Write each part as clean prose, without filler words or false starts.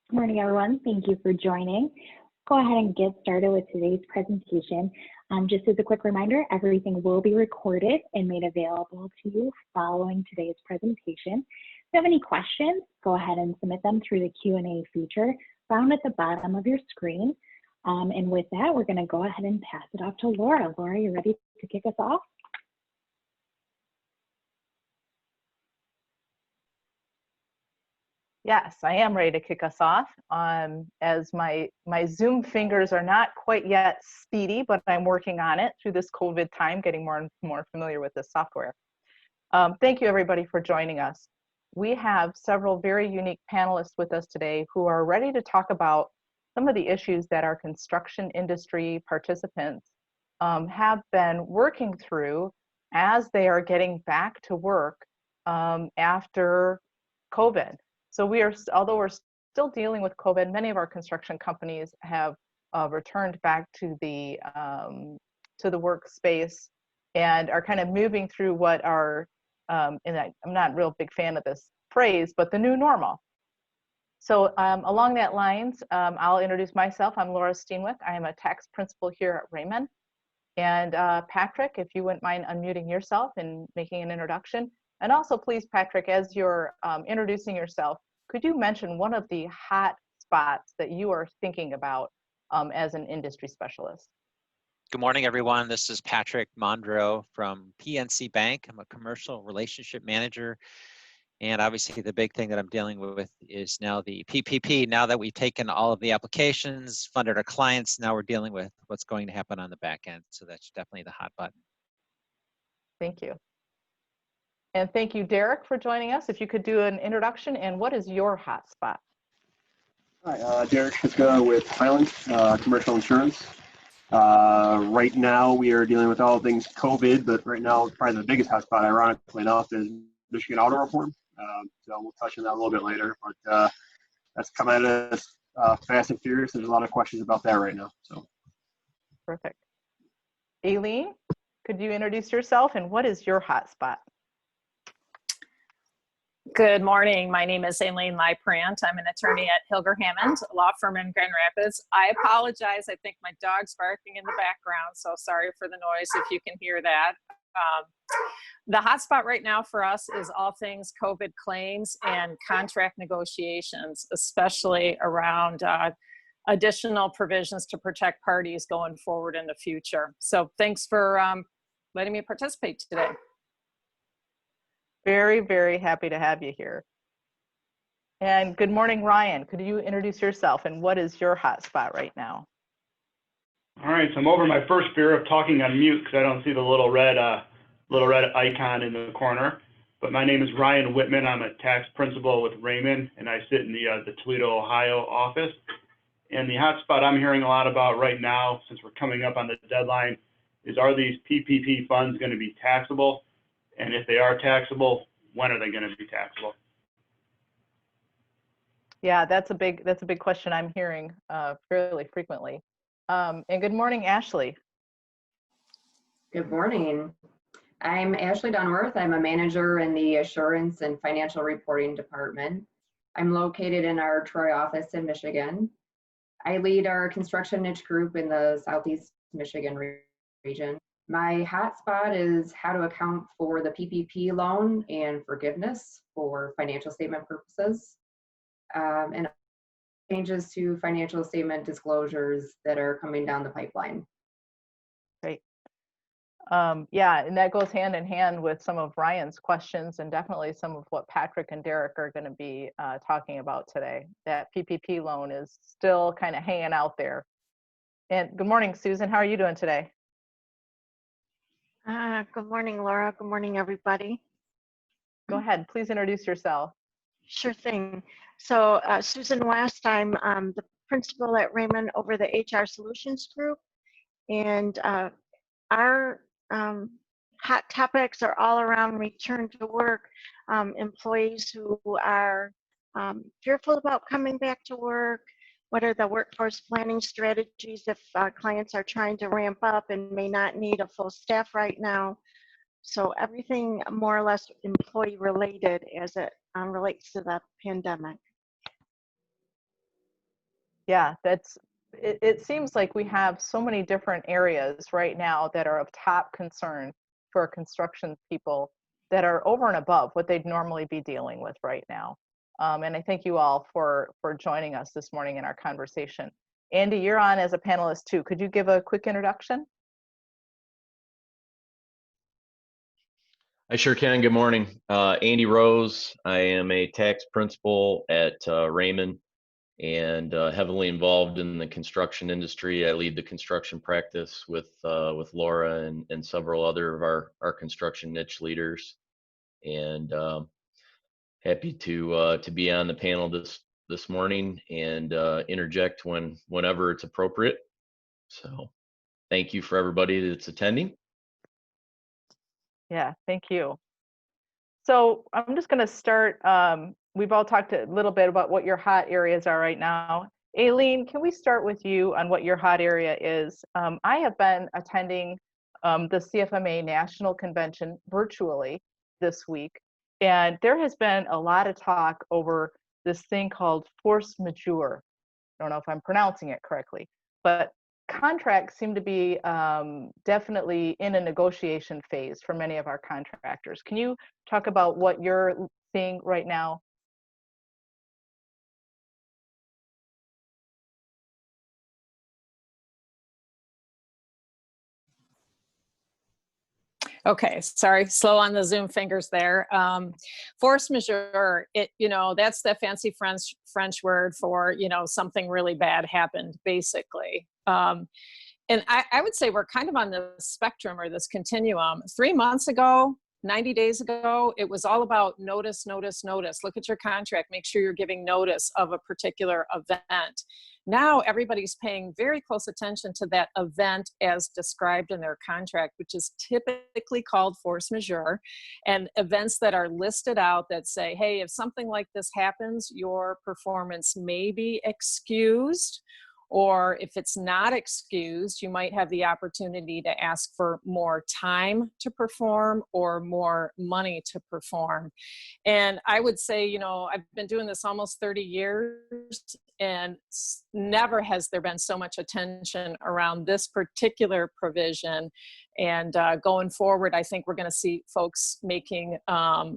Good morning, everyone. Thank you for joining. Go ahead and get started with today's presentation. Just as a quick reminder, everything will be recorded and made available to you following today's presentation. If you have any questions, go ahead and submit them through the Q&A feature found at the bottom of your screen. And with that, we're going to go ahead and pass it off to Laura. Laura, you ready to kick us off? Yes, I am ready to kick us off. As my Zoom fingers are not quite yet speedy, but I'm working on it through this COVID time, getting more and more familiar with this software. Thank you, everybody, for joining us. We have several very unique panelists with us today who are ready to talk about some of the issues that our construction industry participants have been working through as they are getting back to work after COVID. So although we're still dealing with COVID, many of our construction companies have returned back to the workspace and are kind of moving through what are, and I'm not a real big fan of this phrase, but the new normal. So along that lines, I'll introduce myself. I'm Laura Steenwick. I am a tax principal here at Raymond. And Patrick, if you wouldn't mind unmuting yourself and making an introduction. And also, please, Patrick, as you're introducing yourself, could you mention one of the hot spots that you are thinking about as an industry specialist? Good morning, everyone. This is Patrick Mondro from PNC Bank. I'm a commercial relationship manager. And obviously, the big thing that I'm dealing with is now the PPP. Now that we've taken all of the applications, funded our clients, now we're dealing with what's going to happen on the back end. So that's definitely the hot button. Thank you. And thank you, Derek, for joining us. If you could do an introduction, and what is your hot spot? Hi, Derek Kiska with Highland Commercial Insurance. Right now, we are dealing with all things COVID, but right now, probably the biggest hot spot, ironically enough, is Michigan auto reform. So we'll touch on that a little bit later, but that's coming at us fast and furious. There's a lot of questions about that right now. So, perfect. Aileen, could you introduce yourself, and what is your hot spot? Good morning. My name is Aileen Leiprant. I'm an attorney at Hilger Hammond, a law firm in Grand Rapids. I apologize. I think my dog's barking in the background, so sorry for the noise if you can hear that. The hotspot right now for us is all things COVID claims and contract negotiations, especially around additional provisions to protect parties going forward in the future. So thanks for letting me participate today. Very, very happy to have you here. And good morning, Ryan. Could you introduce yourself, and what is your hot spot right now? All right, so I'm over my first fear of talking on mute because I don't see the little red icon in the corner. But my name is Ryan Whitman. I'm a tax principal with Raymond, and I sit in the Toledo, Ohio office. And the hot spot I'm hearing a lot about right now, since we're coming up on the deadline, is are these PPP funds going to be taxable? And if they are taxable, when are they going to be taxable? Yeah, that's a big question I'm hearing fairly frequently. And good morning, Ashley. Good morning. I'm Ashley Dunworth. I'm a manager in the Assurance and Financial Reporting Department. I'm located in our Troy office in Michigan. I lead our construction niche group in the Southeast Michigan region. My hotspot is how to account for the PPP loan and forgiveness for financial statement purposes, and changes to financial statement disclosures that are coming down the pipeline. Great. Yeah, and that goes hand in hand with some of Ryan's questions and definitely some of what Patrick and Derek are going to be talking about today. That PPP loan is still kind of hanging out there. And good morning, Susan. How are you doing today? Good morning, Laura. Good morning, everybody. Go ahead. Please introduce yourself. Sure thing. So Susan West, I'm the principal at Raymond over the HR Solutions Group. And our hot topics are all around return to work, employees who are fearful about coming back to work. What are the workforce planning strategies if clients are trying to ramp up and may not need a full staff right now? So everything more or less employee related as it relates to the pandemic. Yeah, it seems like we have so many different areas right now that are of top concern for construction people that are over and above what they'd normally be dealing with right now. And I thank you all for joining us this morning in our conversation. Andy, you're on as a panelist too. Could you give a quick introduction? I sure can. Good morning. Andy Rose. I am a tax principal at Raymond and heavily involved in the construction industry. I lead the construction practice with Laura and several other of our construction niche leaders. And happy to be on the panel this morning and interject whenever it's appropriate. So thank you for everybody that's attending. Yeah, thank you. So I'm just going to start. We've all talked a little bit about what your hot areas are right now. Aileen, can we start with you on what your hot area is? I have been attending the CFMA National Convention virtually this week, and there has been a lot of talk over this thing called force majeure. I don't know if I'm pronouncing it correctly, but contracts seem to be definitely in a negotiation phase for many of our contractors. Can you talk about what you're seeing right now? Okay, sorry, slow on the Zoom fingers there. Force majeure, that's the fancy French word for, something really bad happened, basically. And I would say we're kind of on the spectrum or this continuum. 3 months ago, 90 days ago, it was all about notice, notice, notice. Look at your contract, make sure you're giving notice of a particular event. Now everybody's paying very close attention to that event as described in their contract, which is typically called force majeure, and events that are listed out that say, hey, if something like this happens, your performance may be excused. Or if it's not excused, you might have the opportunity to ask for more time to perform or more money to perform. And I would say, I've been doing this almost 30 years and never has there been so much attention around this particular provision. And going forward, I think we're going to see folks making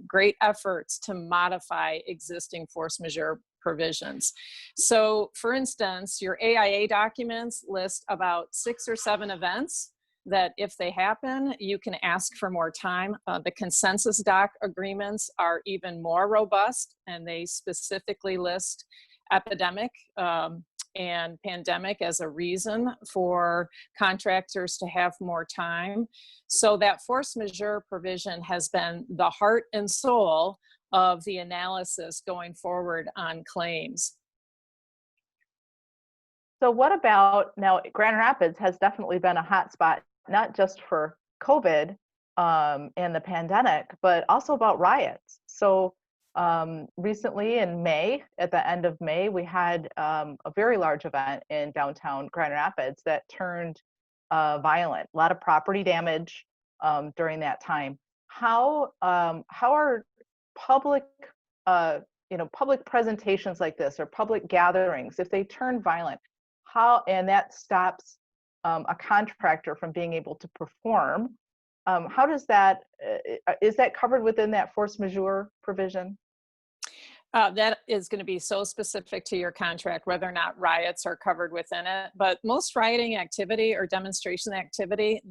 great efforts to modify existing force majeure provisions. So for instance, your AIA documents list about 6 or 7 events that if they happen, you can ask for more time. The consensus doc agreements are even more robust, and they specifically list epidemic and pandemic as a reason for contractors to have more time. So that force majeure provision has been the heart and soul of the analysis going forward on claims. So what about, now Grand Rapids has definitely been a hot spot, not just for COVID and the pandemic, but also about riots. So recently in May, at the end of May, we had a very large event in downtown Grand Rapids that turned violent, a lot of property damage during that time. How are public public presentations like this or public gatherings, if they turn violent, and that stops a contractor from being able to perform, how does that, is that covered within that force majeure provision? That is going to be so specific to your contract, whether or not riots are covered within it. But most rioting activity or demonstration activity,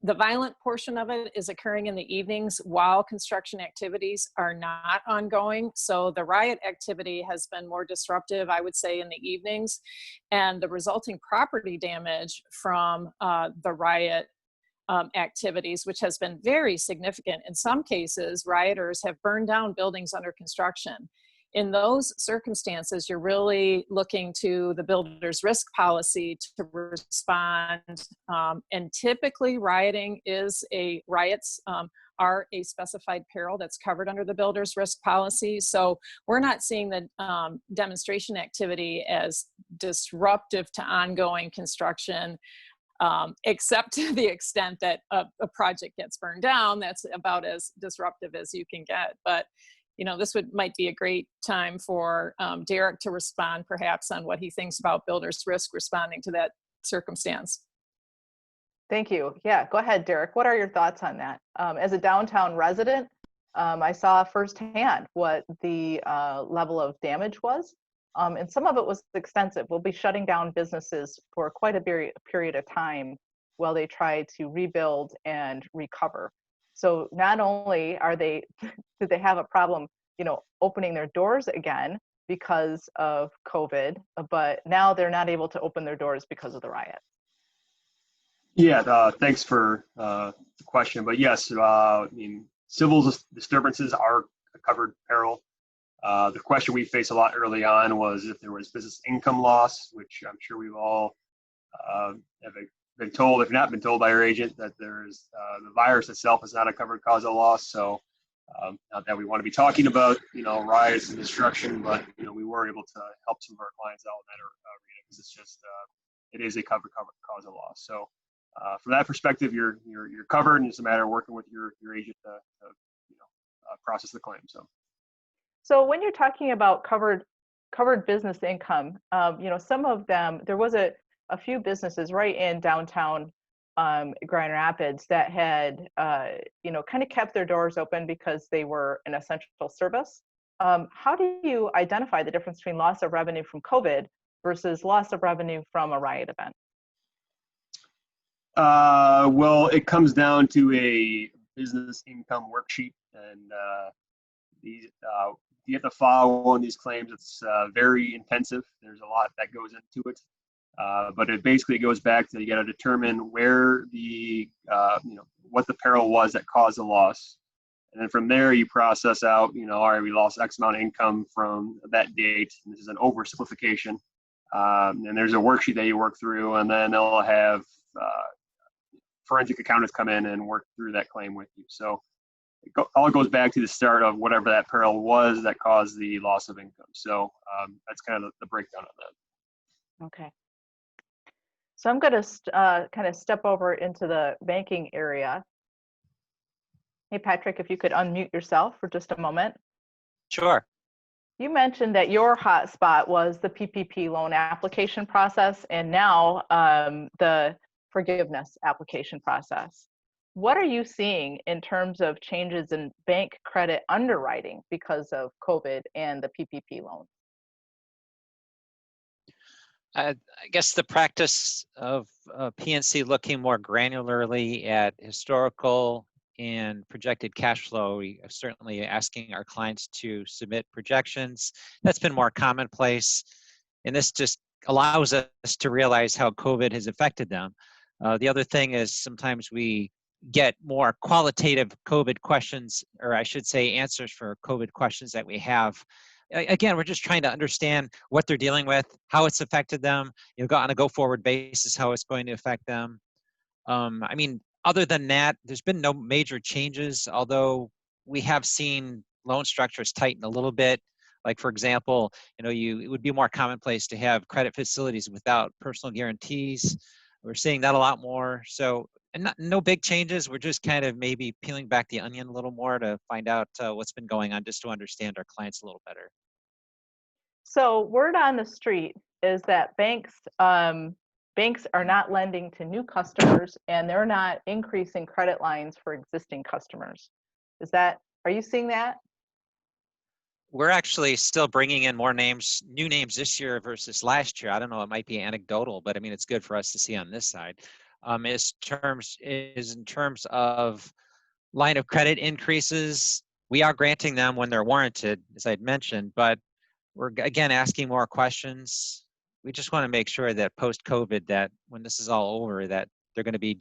the violent portion of it is occurring in the evenings while construction activities are not ongoing. So the riot activity has been more disruptive, I would say, in the evenings. And the resulting property damage from the riot activities, which has been very significant. In some cases, rioters have burned down buildings under construction. In those circumstances, you're really looking to the builder's risk policy to respond. And typically riots are a specified peril that's covered under the builder's risk policy. So we're not seeing the demonstration activity as disruptive to ongoing construction, except to the extent that a project gets burned down. That's about as disruptive as you can get. But this might be a great time for Derek to respond perhaps on what he thinks about builders risk responding to that circumstance. Thank you. Yeah, go ahead, Derek. What are your thoughts on that? As a downtown resident, I saw firsthand what the level of damage was, and some of it was extensive. We'll be shutting down businesses for quite a period of time while they try to rebuild and recover. So not only did they have a problem, opening their doors again because of COVID, but now they're not able to open their doors because of the riot. Yeah, thanks for the question. But yes, civil disturbances are a covered peril. The question we faced a lot early on was if there was business income loss, which I'm sure we've all have been told, if not been told by our agent, that there's the virus itself is not a covered cause of loss. So not that we want to be talking about, riots and destruction, but, we were able to help some of our clients out in that arena because it's just, it is a covered cause of loss. So from that perspective, you're covered, and it's a matter of working with your agent to process the claim. So when you're talking about covered business income, some of them, there was a few businesses right in downtown Grand Rapids that had, kind of kept their doors open because they were an essential service. How do you identify the difference between loss of revenue from COVID versus loss of revenue from a riot event? Well, it comes down to a business income worksheet, and you have to follow on these claims. It's very intensive. There's a lot that goes into it, but it basically goes back to you got to determine where the what the peril was that caused the loss, and then from there you process out all right, we lost X amount of income from that date. And this is an oversimplification, and there's a worksheet that you work through, and then they'll have forensic accountants come in and work through that claim with you. So all goes back to the start of whatever that peril was that caused the loss of income. So that's kind of the breakdown of that. Okay. So I'm going to kind of step over into the banking area. Hey, Patrick, if you could unmute yourself for just a moment. Sure. You mentioned that your hot spot was the PPP loan application process, and now the forgiveness application process. What are you seeing in terms of changes in bank credit underwriting because of COVID and the PPP loans? I guess the practice of PNC looking more granularly at historical and projected cash flow, we are certainly asking our clients to submit projections. That's been more commonplace, and this just allows us to realize how COVID has affected them. The other thing is sometimes we get more qualitative COVID questions, or I should say answers for COVID questions that we have. Again, we're just trying to understand what they're dealing with, how it's affected them, on a go-forward basis, how it's going to affect them. Other than that, there's been no major changes, although we have seen loan structures tighten a little bit. Like, for example, it would be more commonplace to have credit facilities without personal guarantees. We're seeing that a lot more. So, and no big changes. We're just kind of maybe peeling back the onion a little more to find out what's been going on, just to understand our clients a little better. So word on the street is that banks are not lending to new customers, and they're not increasing credit lines for existing customers. Are you seeing that? We're actually still bringing in more new names this year versus last year. I don't know, it might be anecdotal, but it's good for us to see on this side. In terms of line of credit increases, we are granting them when they're warranted, as I'd mentioned, but we're again asking more questions. We just want to make sure that post-COVID, that when this is all over, that they're going to be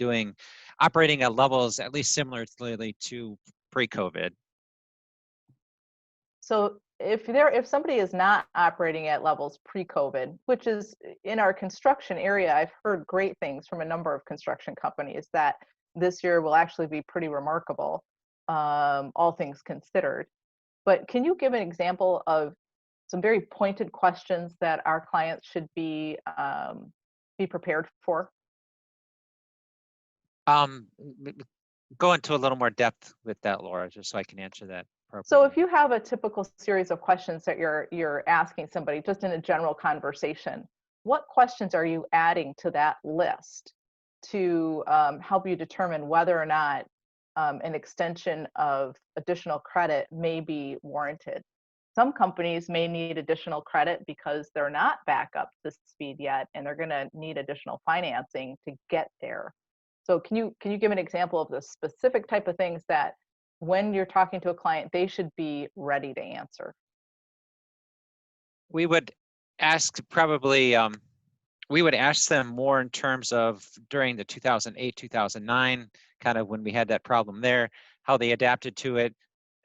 operating at levels at least similarly to pre-COVID. So if somebody is not operating at levels pre-COVID, which is in our construction area, I've heard great things from a number of construction companies that this year will actually be pretty remarkable, all things considered. But can you give an example of some very pointed questions that our clients should be prepared for? Go into a little more depth with that, Laura, just so I can answer that So if you have a typical series of questions that you're asking somebody just in a general conversation, what questions are you adding to that list to help you determine whether or not an extension of additional credit may be warranted? Some companies may need additional credit because they're not back up to speed yet, and they're going to need additional financing to get there. So can you give an example of the specific type of things that when you're talking to a client, they should be ready to answer? We would ask probably, we would ask them more in terms of during the 2008, 2009, kind of when we had that problem there, how they adapted to it.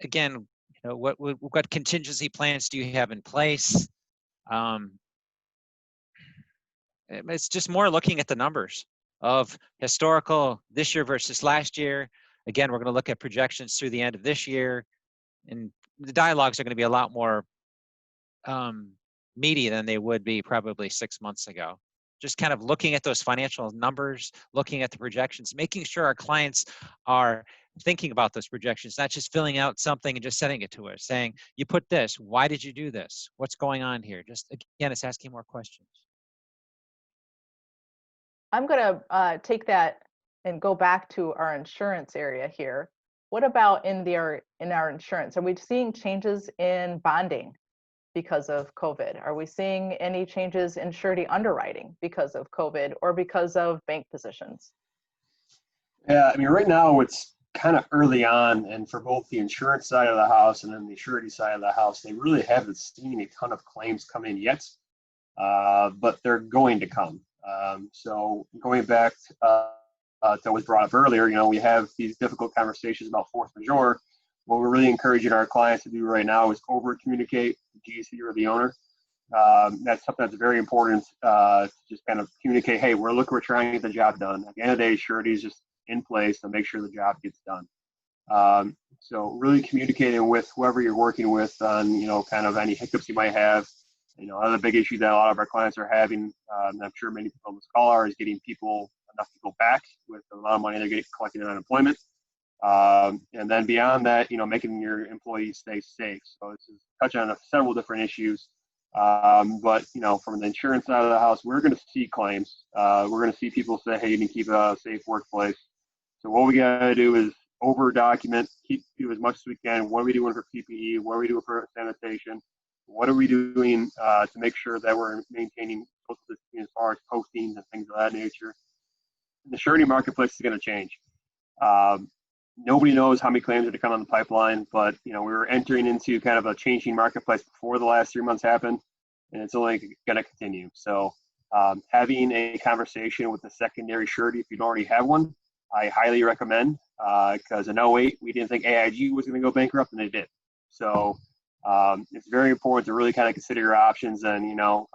Again, you know, what contingency plans do you have in place? It's just more looking at the numbers of historical this year versus last year. Again, we're going to look at projections through the end of this year, and the dialogues are going to be a lot more meaty than they would be probably 6 months ago. Just kind of looking at those financial numbers, looking at the projections, making sure our clients are thinking about those projections, not just filling out something and just sending it to us, saying, you put this, why did you do this? What's going on here? Just, again, it's asking more questions. I'm going to take that and go back to our insurance area here. What about in our insurance? Are we seeing changes in bonding because of COVID? Are we seeing any changes in surety underwriting because of COVID or because of bank positions? Yeah, I mean, right now it's kind of early on, and for both the insurance side of the house and then the surety side of the house, they really haven't seen a ton of claims come in yet, but they're going to come. So going back to what was brought up earlier, you know, we have these difficult conversations about force majeure. What we're really encouraging our clients to do right now is over communicate the GC or the owner. That's something that's very important to just kind of communicate, hey, we're trying to get the job done. At the end of the day, surety is just in place to make sure the job gets done. So really communicating with whoever you're working with on, you know, kind of any hiccups you might have. You know, another big issue that a lot of our clients are having, and I'm sure many people on this call are, is getting enough people back with the amount of money they're getting collecting in unemployment. And then beyond that, you know, making your employees stay safe. So this is touching on several different issues. But, you know, from the insurance side of the house, we're going to see claims. We're going to see people say, hey, you need to keep a safe workplace. So what we got to do is over document, do as much as we can. What are we doing for PPE? What are we doing for sanitation? What are we doing to make sure that we're maintaining social distancing as far as postings and things of that nature? The surety marketplace is going to change. Nobody knows how many claims are going to come on the pipeline, but, you know, we were entering into kind of a changing marketplace before the last 3 months happened, and it's only going to continue. So having a conversation with the secondary surety, if you don't already have one, I highly recommend, because in 2008, we didn't think AIG was going to go bankrupt, and they did. So it's very important to really kind of consider your options, and, you know,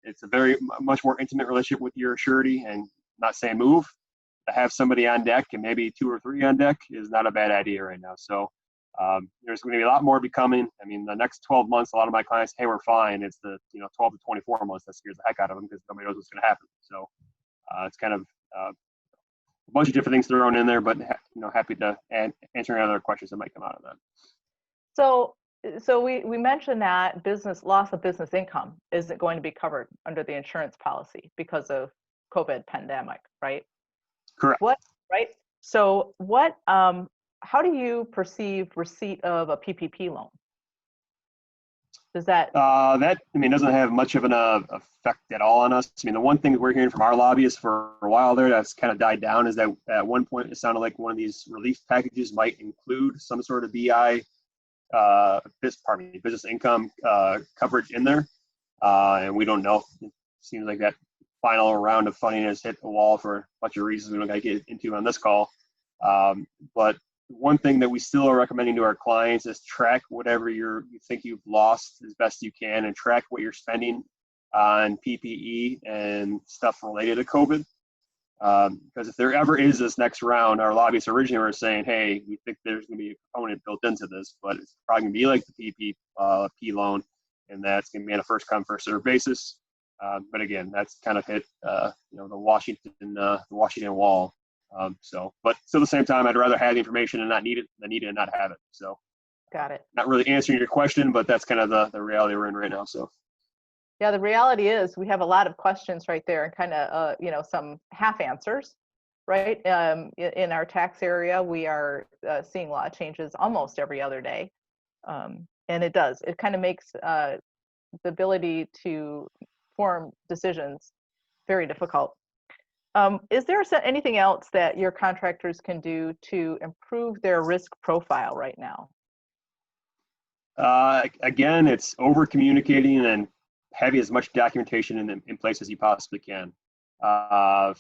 it's a much more intimate relationship with your surety, and not saying move. To have somebody on deck and maybe 2 or 3 on deck is not a bad idea right now. So there's going to be a lot more becoming. I mean, the next 12 months, a lot of my clients, hey, we're fine. It's the 12 to 24 months that scares the heck out of them because nobody knows what's going to happen. So it's kind of a bunch of different things thrown in there, but happy to answer any other questions that might come out of that. So we mentioned that loss of business income isn't going to be covered under the insurance policy because of COVID pandemic, right? Correct. Right? So how do you perceive receipt of a PPP loan? Does that doesn't have much of an effect at all on us. I mean, the one thing that we're hearing from our lobbyists for a while there that's kind of died down is that at one point it sounded like one of these relief packages might include some sort of BI, business income coverage in there, and we don't know. It seems like that final round of funding has hit the wall for a bunch of reasons we don't got to get into on this call. But one thing that we still are recommending to our clients is track whatever you think you've lost as best you can, and track what you're spending on PPE and stuff related to COVID. Because if there ever is this next round, our lobbyists originally were saying, hey, we think there's going to be a component built into this, but it's probably going to be like the PPP loan, and that's going to be on a first come, first served basis. But again, that's kind of hit, the Washington wall. But still at the same time, I'd rather have the information and not need it than need it and not have it. So Got it. Not really answering your question, but that's kind of the reality we're in right now. So. Yeah, the reality is we have a lot of questions right there and kind of, you know, some half answers, right? In our tax area, we are seeing law changes almost every other day. And it kind of makes the ability to form decisions very difficult. Is there anything else that your contractors can do to improve their risk profile right now? Again, it's over communicating and having as much documentation in place as you possibly can,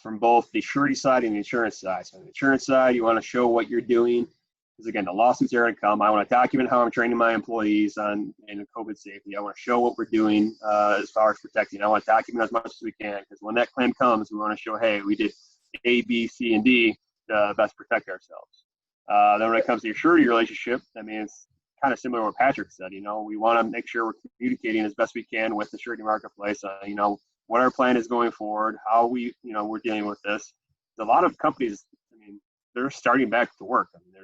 from both the surety side and the insurance side. So on the insurance side, you want to show what you're doing, because again, the lawsuits are going to come. I want to document how I'm training my employees in COVID safety. I want to show what we're doing as far as protecting. I want to document as much as we can, because when that claim comes, we want to show, hey, we did A, B, C, and D to best protect ourselves. Then when it comes to your surety relationship, I mean, it's kind of similar to what Patrick said. You know, we want to make sure we're communicating as best we can with the surety marketplace. You know, what our plan is going forward, how we're dealing with this. There's a lot of companies, I mean, they're starting back to work. I mean,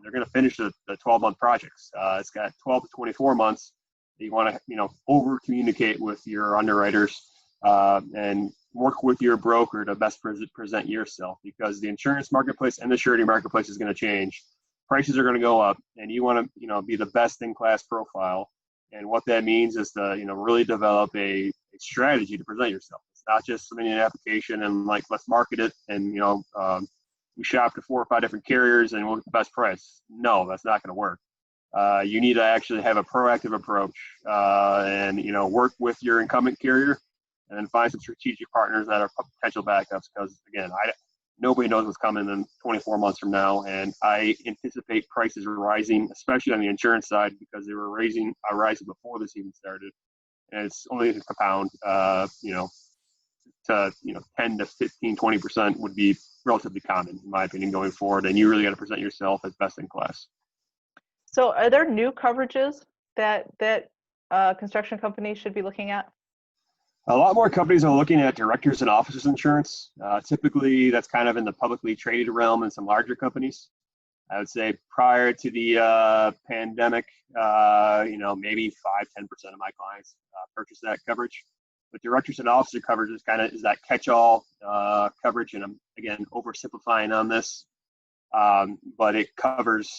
they're going to finish the 12-month projects. It's got 12 to 24 months. You want to, over communicate with your underwriters and work with your broker to best present yourself, because the insurance marketplace and the surety marketplace is going to change. Prices are going to go up, and you want to, be the best in class profile. And what that means is to, really develop a strategy to present yourself. It's not just submitting an application and let's market it and, we shop to 4 or 5 different carriers and we'll get the best price. No, that's not going to work. You need to actually have a proactive approach and, work with your incumbent carrier, and then find some strategic partners that are potential backups. Because again, nobody knows what's coming in 24 months from now. And I anticipate prices are rising, especially on the insurance side, because they were rising before this even started. And it's only to compound, to 10 to 15, 20% would be relatively common, in my opinion, going forward. And you really got to present yourself as best in class. So are there new coverages that construction companies should be looking at? A lot more companies are looking at directors and officers insurance. Typically, that's kind of in the publicly traded realm in some larger companies. I would say prior to the pandemic, maybe 5-10% of my clients purchase that coverage. But directors and officer coverage is that catch-all coverage, and I'm again oversimplifying on this, but it covers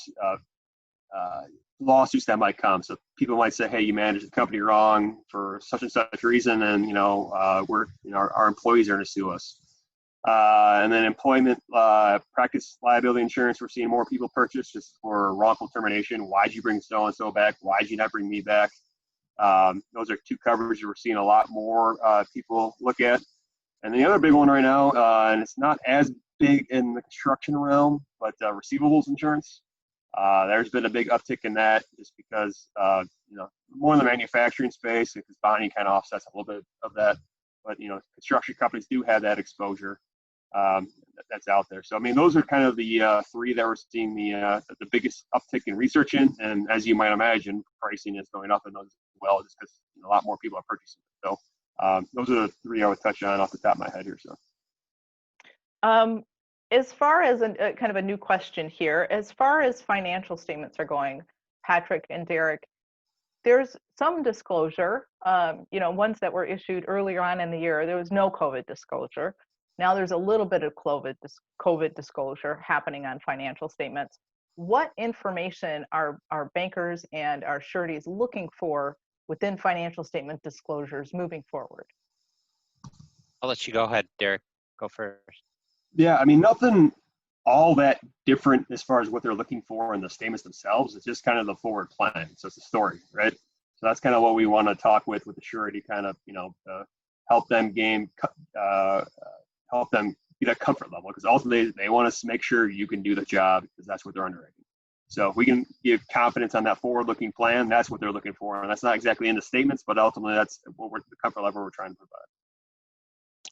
lawsuits that might come. So people might say, hey, you managed the company wrong for such and such reason, and our employees are going to sue us. And then employment practice liability insurance, we're seeing more people purchase just for wrongful termination. Why'd you bring so and so back? Why'd you not bring me back? Those are 2 coverages we're seeing a lot more people look at. And the other big one right now, and it's not as big in the construction realm, but receivables insurance. There's been a big uptick in that just because, more in the manufacturing space, because bonding kind of offsets a little bit of that. But, construction companies do have that exposure that's out there. So, I mean, those are kind of the 3 that we're seeing the biggest uptick in research in. And as you might imagine, pricing is going up in those as well, just because a lot more people are purchasing. So those are the 3 I would touch on off the top of my head here. So. As far as kind of a new question here, as far as financial statements are going, Patrick and Derek, there's some disclosure, ones that were issued earlier on in the year, there was no COVID disclosure. Now there's a little bit of COVID disclosure happening on financial statements. What information are bankers and our sureties looking for within financial statement disclosures moving forward? I'll let you go ahead, Derek. Go first. Yeah, I mean, nothing all that different as far as what they're looking for in the statements themselves. It's just kind of the forward plan. So it's a story, right? So that's kind of what we want to talk with the surety, kind of, help them help them get a comfort level, because ultimately they want to make sure you can do the job, because that's what they're underwriting. So if we can give confidence on that forward-looking plan, that's what they're looking for. And that's not exactly in the statements, but ultimately that's what the comfort level we're trying to provide.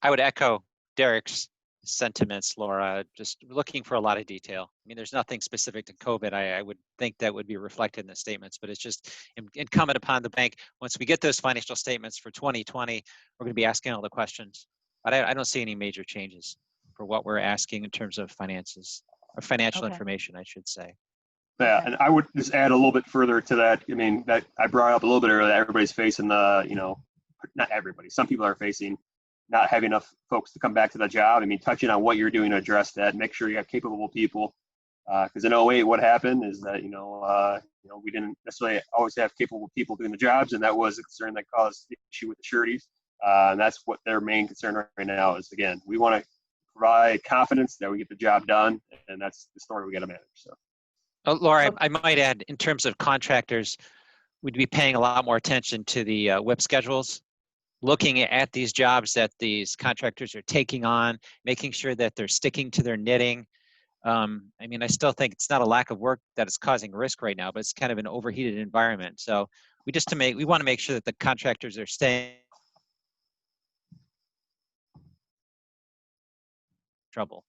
I would echo Derek's sentiments, Laura, just looking for a lot of detail. I mean, there's nothing specific to COVID. I would think that would be reflected in the statements, but it's just incumbent upon the bank. Once we get those financial statements for 2020, we're going to be asking all the questions. But I don't see any major changes for what we're asking in terms of finances, or financial information, I should say. Yeah, and I would just add a little bit further to that. I mean, that I brought up a little bit earlier, that everybody's facing the, not everybody, some people are facing not having enough folks to come back to the job. I mean, touching on what you're doing to address that, make sure you have capable people. Because in 08, what happened is that, we didn't necessarily always have capable people doing the jobs, and that was a concern that caused the issue with the sureties. And that's what their main concern right now is. Again, we want to provide confidence that we get the job done, and that's the story we got to manage. So. Oh, Laura, I might add, in terms of contractors, we'd be paying a lot more attention to the WIP schedules, looking at these jobs that these contractors are taking on, making sure that they're sticking to their knitting. I mean, I still think it's not a lack of work that is causing risk right now, but it's kind of an overheated environment. So we want to make sure that the contractors are staying trouble.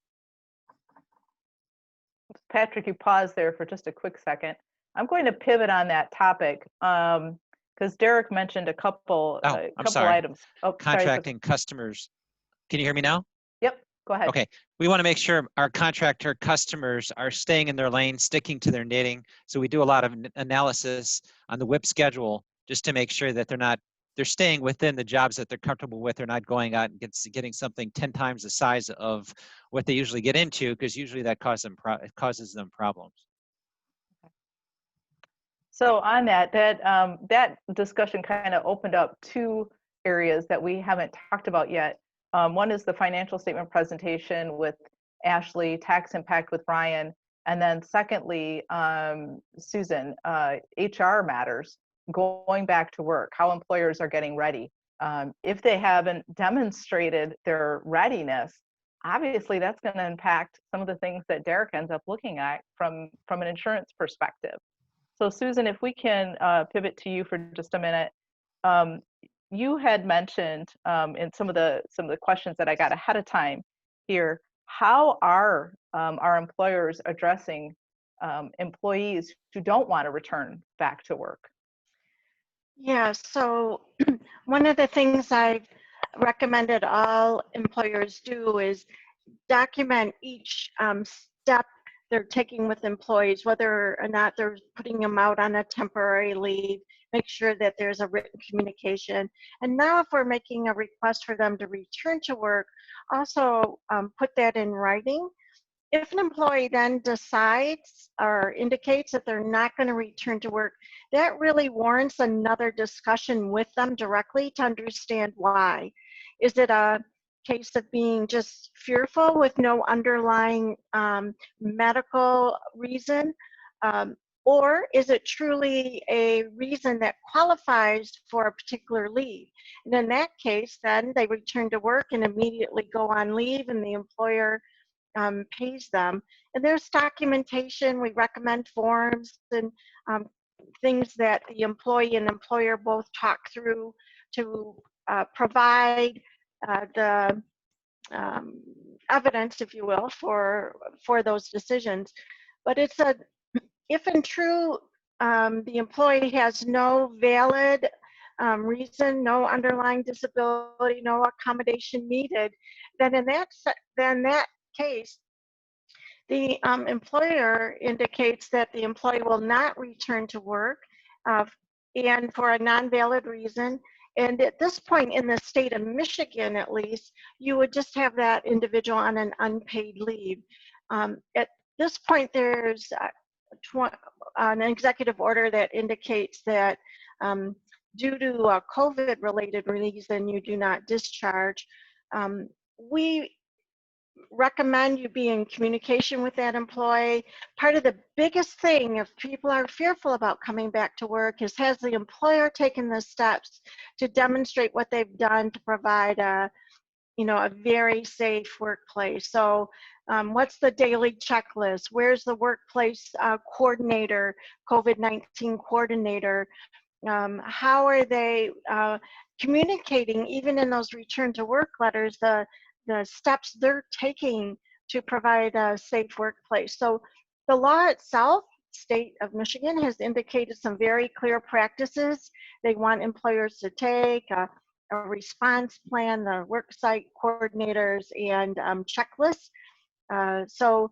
Patrick, you paused there for just a quick second. I'm going to pivot on that topic because Derek mentioned a couple items. Oh, contracting customers. Can you hear me now? Yep, go ahead. Okay, we want to make sure our contractor customers are staying in their lane, sticking to their knitting. So we do a lot of analysis on the WIP schedule just to make sure that they're staying within the jobs that they're comfortable with. They're not going out and getting something 10 times the size of what they usually get into, because usually that causes them problems. So on that discussion kind of opened up two areas that we haven't talked about yet. One is the financial statement presentation with Ashley, tax impact with Ryan, and then secondly, Susan, HR matters, going back to work, how employers are getting ready. If they haven't demonstrated their readiness, obviously that's going to impact some of the things that Derek ends up looking at from an insurance perspective. So Susan, if we can pivot to you for just a minute. You had mentioned in some of the questions that I got ahead of time here, how are our employers addressing employees who don't want to return back to work? Yeah, so one of the things I've recommended all employers do is document each step they're taking with employees, whether or not they're putting them out on a temporary leave, make sure that there's a written communication. And now if we're making a request for them to return to work, also put that in writing. If an employee then decides or indicates that they're not going to return to work, that really warrants another discussion with them directly to understand why. Is it a case of being just fearful with no underlying medical reason? Or is it truly a reason that qualifies for a particular leave? And in that case, then they return to work and immediately go on leave, and the employer pays them. And there's documentation. We recommend forms and things that the employee and employer both talk through to provide the evidence, if you will, for those decisions. But it's if in true the employee has no valid reason, no underlying disability, no accommodation needed, then in that case, the employer indicates that the employee will not return to work and for a non-valid reason. And at this point in the state of Michigan, at least, you would just have that individual on an unpaid leave. At this point, there's an executive order that indicates that due to a COVID-related reason, you do not discharge. We recommend you be in communication with that employee. Part of the biggest thing, if people are fearful about coming back to work, is has the employer taken the steps to demonstrate what they've done to provide a very safe workplace. So what's the daily checklist? Where's the workplace coordinator, COVID-19 coordinator? How are they communicating, even in those return to work letters, the steps they're taking to provide a safe workplace? So the law itself, state of Michigan, has indicated some very clear practices they want employers to take, a response plan, the worksite coordinators, and checklists. So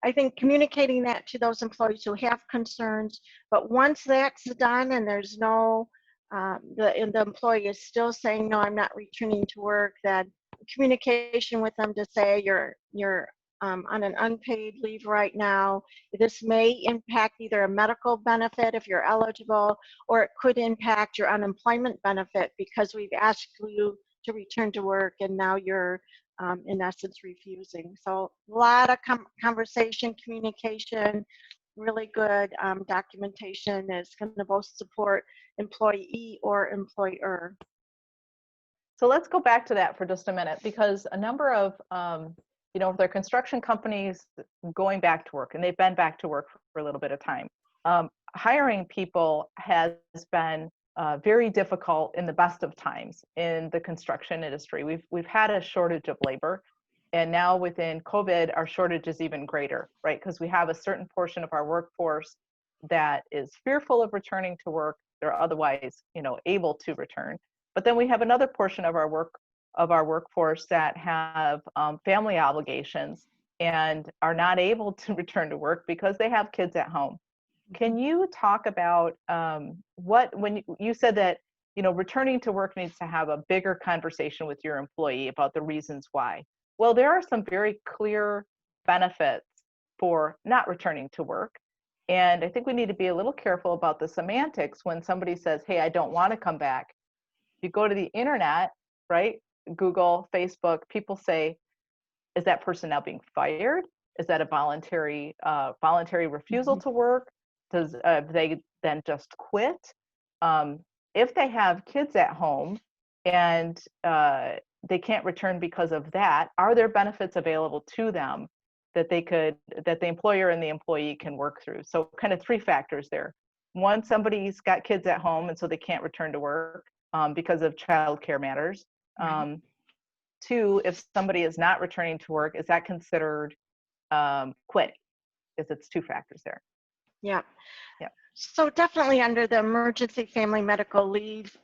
I think communicating that to those employees who have concerns, but once that's done and there's no, the employee is still saying, no, I'm not returning to work, that communication with them to say you're on an unpaid leave right now. This may impact either a medical benefit if you're eligible, or it could impact your unemployment benefit because we've asked you to return to work and now you're in essence refusing. So a lot of conversation, communication, really good documentation is going to both support employee or employer. So let's go back to that for just a minute, because a number of, you know, their construction companies going back to work, and they've been back to work for a little bit of time. Hiring people has been very difficult in the best of times in the construction industry. We've had a shortage of labor, and now within COVID, our shortage is even greater, right? Because we have a certain portion of our workforce that is fearful of returning to work. They're otherwise, you know, able to return. But then we have another portion of our workforce that have family obligations and are not able to return to work because they have kids at home. Can you talk about when you said that, you know, returning to work needs to have a bigger conversation with your employee about the reasons why? Well, there are some very clear benefits for not returning to work. And I think we need to be a little careful about the semantics when somebody says, hey, I don't want to come back. If you go to the internet, right, Google, Facebook, people say, is that person now being fired? Is that a voluntary refusal to work? Does they then just quit? If they have kids at home and they can't return because of that, are there benefits available to them that the employer and the employee can work through? So kind of three factors there. One, somebody's got kids at home and so they can't return to work because of childcare matters. Two, if somebody is not returning to work, is that considered quitting? Because it's two factors there. Yeah. Yeah. So definitely under the emergency family medical leave,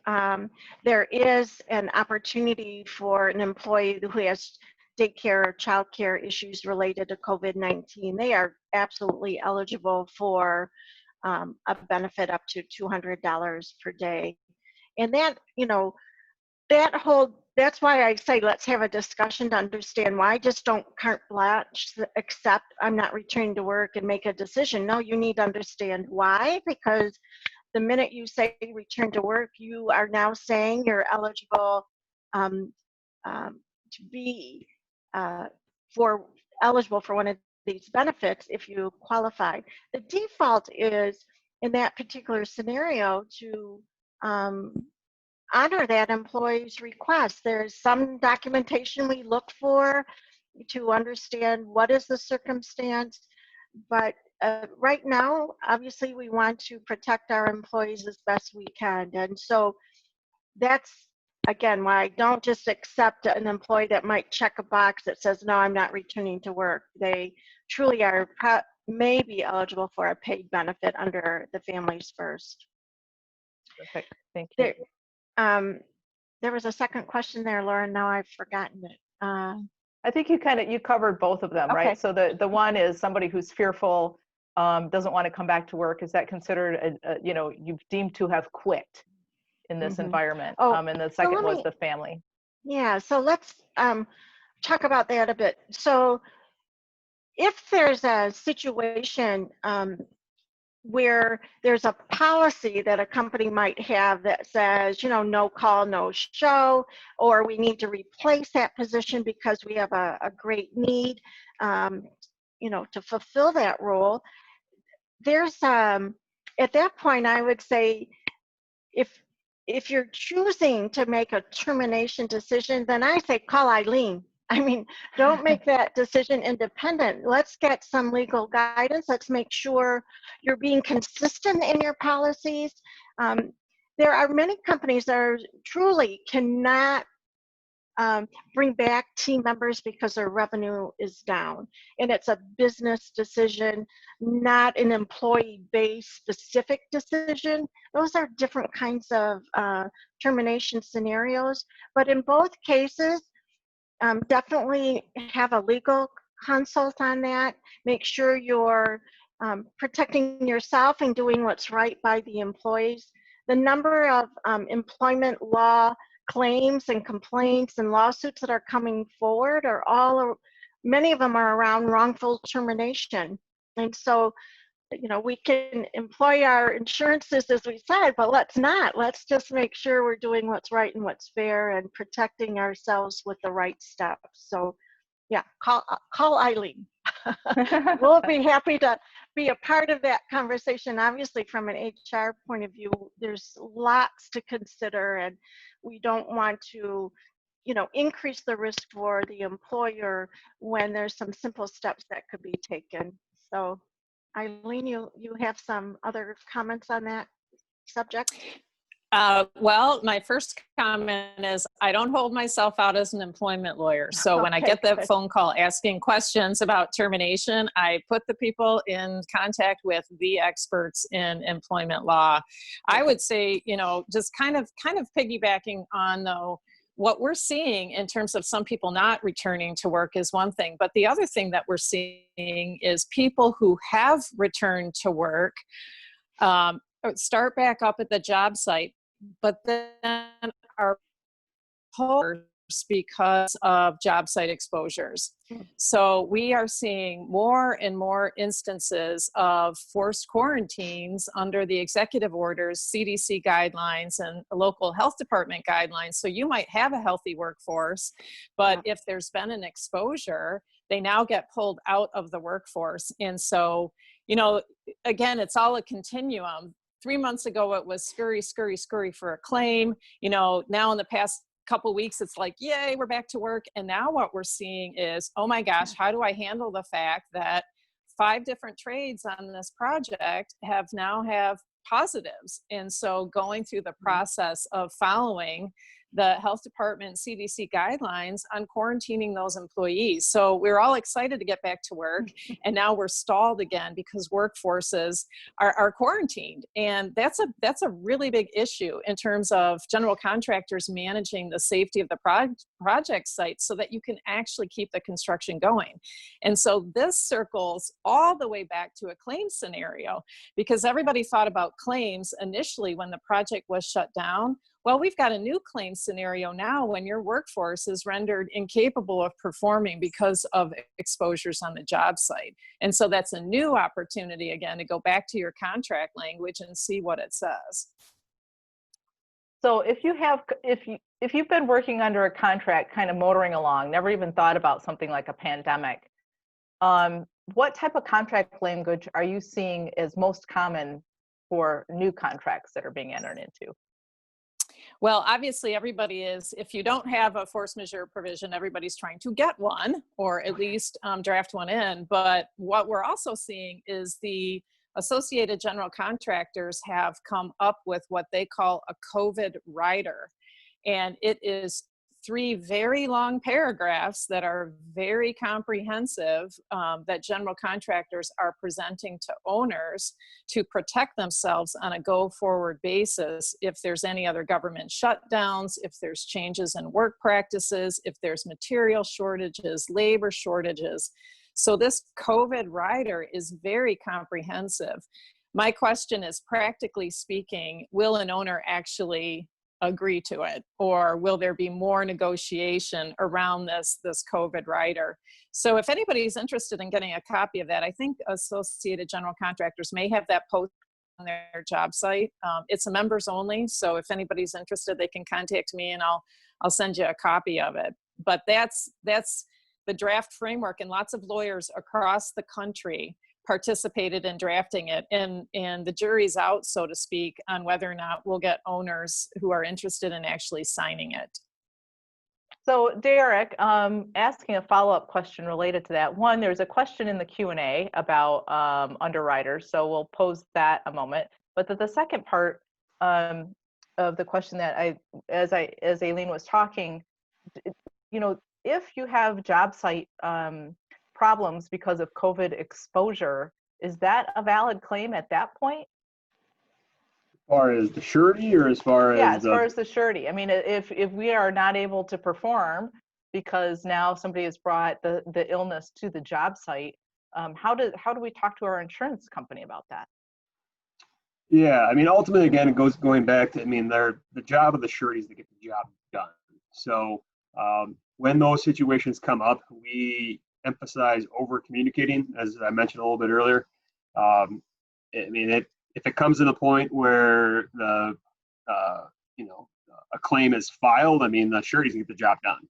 there is an opportunity for an employee who has daycare or childcare issues related to COVID-19. They are absolutely eligible for a benefit up to $200 per day. And that, you know, that's why I say let's have a discussion to understand why. Just don't carte blanche accept I'm not returning to work and make a decision. No, you need to understand why, because the minute you say return to work, you are now saying you're eligible to be eligible for one of these benefits if you qualify. The default is in that particular scenario to honor that employee's request. There's some documentation we look for to understand what is the circumstance, but right now, obviously, we want to protect our employees as best we can. And so that's, again, why I don't just accept an employee that might check a box that says, no, I'm not returning to work. They truly are, may be eligible for a paid benefit under the Families First. Perfect. Thank you. There was a second question there, Lauren. Now I've forgotten it. I think you covered both of them, okay. Right? So the one is somebody who's fearful, doesn't want to come back to work. Is that considered, you know, you've deemed to have quit in this environment? And the second was the family. Yeah. So let's talk about that a bit. So if there's a situation where there's a policy that a company might have that says, you know, no call, no show, or we need to replace that position because we have a great need, you know, to fulfill that role, there's, at that point, I would say, if you're choosing to make a termination decision, then I say call Eileen. I mean, don't make that decision independent. Let's get some legal guidance. Let's make sure you're being consistent in your policies. There are many companies that truly cannot bring back team members because their revenue is down. And it's a business decision, not an employee-based specific decision. Those are different kinds of termination scenarios. But in both cases, definitely have a legal consult on that. Make sure you're protecting yourself and doing what's right by the employees. The number of employment law claims and complaints and lawsuits that are coming forward are all, many of them are around wrongful termination. And so, you know, we can employ our insurances as we said, but let's not. Let's just make sure we're doing what's right and what's fair and protecting ourselves with the right steps. So yeah, call Eileen. We'll be happy to be a part of that conversation. Obviously, from an HR point of view, there's lots to consider, and we don't want to, you know, increase the risk for the employer when there's some simple steps that could be taken. So, Eileen, you have some other comments on that subject? Well, my first comment is I don't hold myself out as an employment lawyer. So when I Okay, get that good. phone call asking questions about termination, I put the people in contact with the experts in employment law. I would say, you know, just kind of piggybacking on though, what we're seeing in terms of some people not returning to work is one thing, but the other thing that we're seeing is people who have returned to work start back up at the job site, but then are post because of job site exposures. So we are seeing more and more instances of forced quarantines under the executive orders, CDC guidelines, and local health department guidelines. So you might have a healthy workforce, but if there's been an exposure, they now get pulled out of the workforce. And so, you know, again, it's all a continuum. 3 months ago, it was scurry for a claim. You know, now in the past couple weeks, it's like, yay, we're back to work. And now what we're seeing is, oh my gosh, how do I handle the fact that 5 different trades on this project have positives? And so going through the process of following the health department CDC guidelines on quarantining those employees. So we're all excited to get back to work, and now we're stalled again because workforces are quarantined. And that's a really big issue in terms of general contractors managing the safety of the project site so that you can actually keep the construction going. And so this circles all the way back to a claim scenario, because everybody thought about claims initially when the project was shut down. Well, we've got a new claim scenario now when your workforce is rendered incapable of performing because of exposures on the job site. And so that's a new opportunity, again, to go back to your contract language and see what it says. So if you've been working under a contract, kind of motoring along, never even thought about something like a pandemic, what type of contract language are you seeing as most common for new contracts that are being entered into? Well, obviously everybody is, if you don't have a force majeure provision, everybody's trying to get one, or at least draft one in. But what we're also seeing is the Associated General Contractors have come up with what they call a COVID rider. And it is 3 very long paragraphs that are very comprehensive that general contractors are presenting to owners to protect themselves on a go-forward basis if there's any other government shutdowns, if there's changes in work practices, if there's material shortages, labor shortages. So this COVID rider is very comprehensive. My question is, practically speaking, will an owner actually agree to it, or will there be more negotiation around this COVID rider? So if anybody's interested in getting a copy of that, I think Associated General Contractors may have that posted on their job site. It's a members only, so if anybody's interested, they can contact me and I'll send you a copy of it. But that's the draft framework, and lots of lawyers across the country participated in drafting it, and the jury's out, so to speak, on whether or not we'll get owners who are interested in actually signing it. So Derek, asking a follow-up question related to that. One, there's a question in the Q&A about underwriters, so we'll pose that a moment. But the second part of the question that as Aileen was talking, you know, if you have job site problems because of COVID exposure, is that a valid claim at that point? As far as the surety, or as far as as far as the surety. I mean, if we are not able to perform, because now somebody has brought the illness to the job site. How do we talk to our insurance company about that? Yeah, I mean, ultimately, again, it going back to, I mean, the job of the sureties to get the job done. So when those situations come up, we emphasize over communicating, as I mentioned a little bit earlier. I mean, if it comes to the point where a claim is filed, I mean, the sureties can get the job done.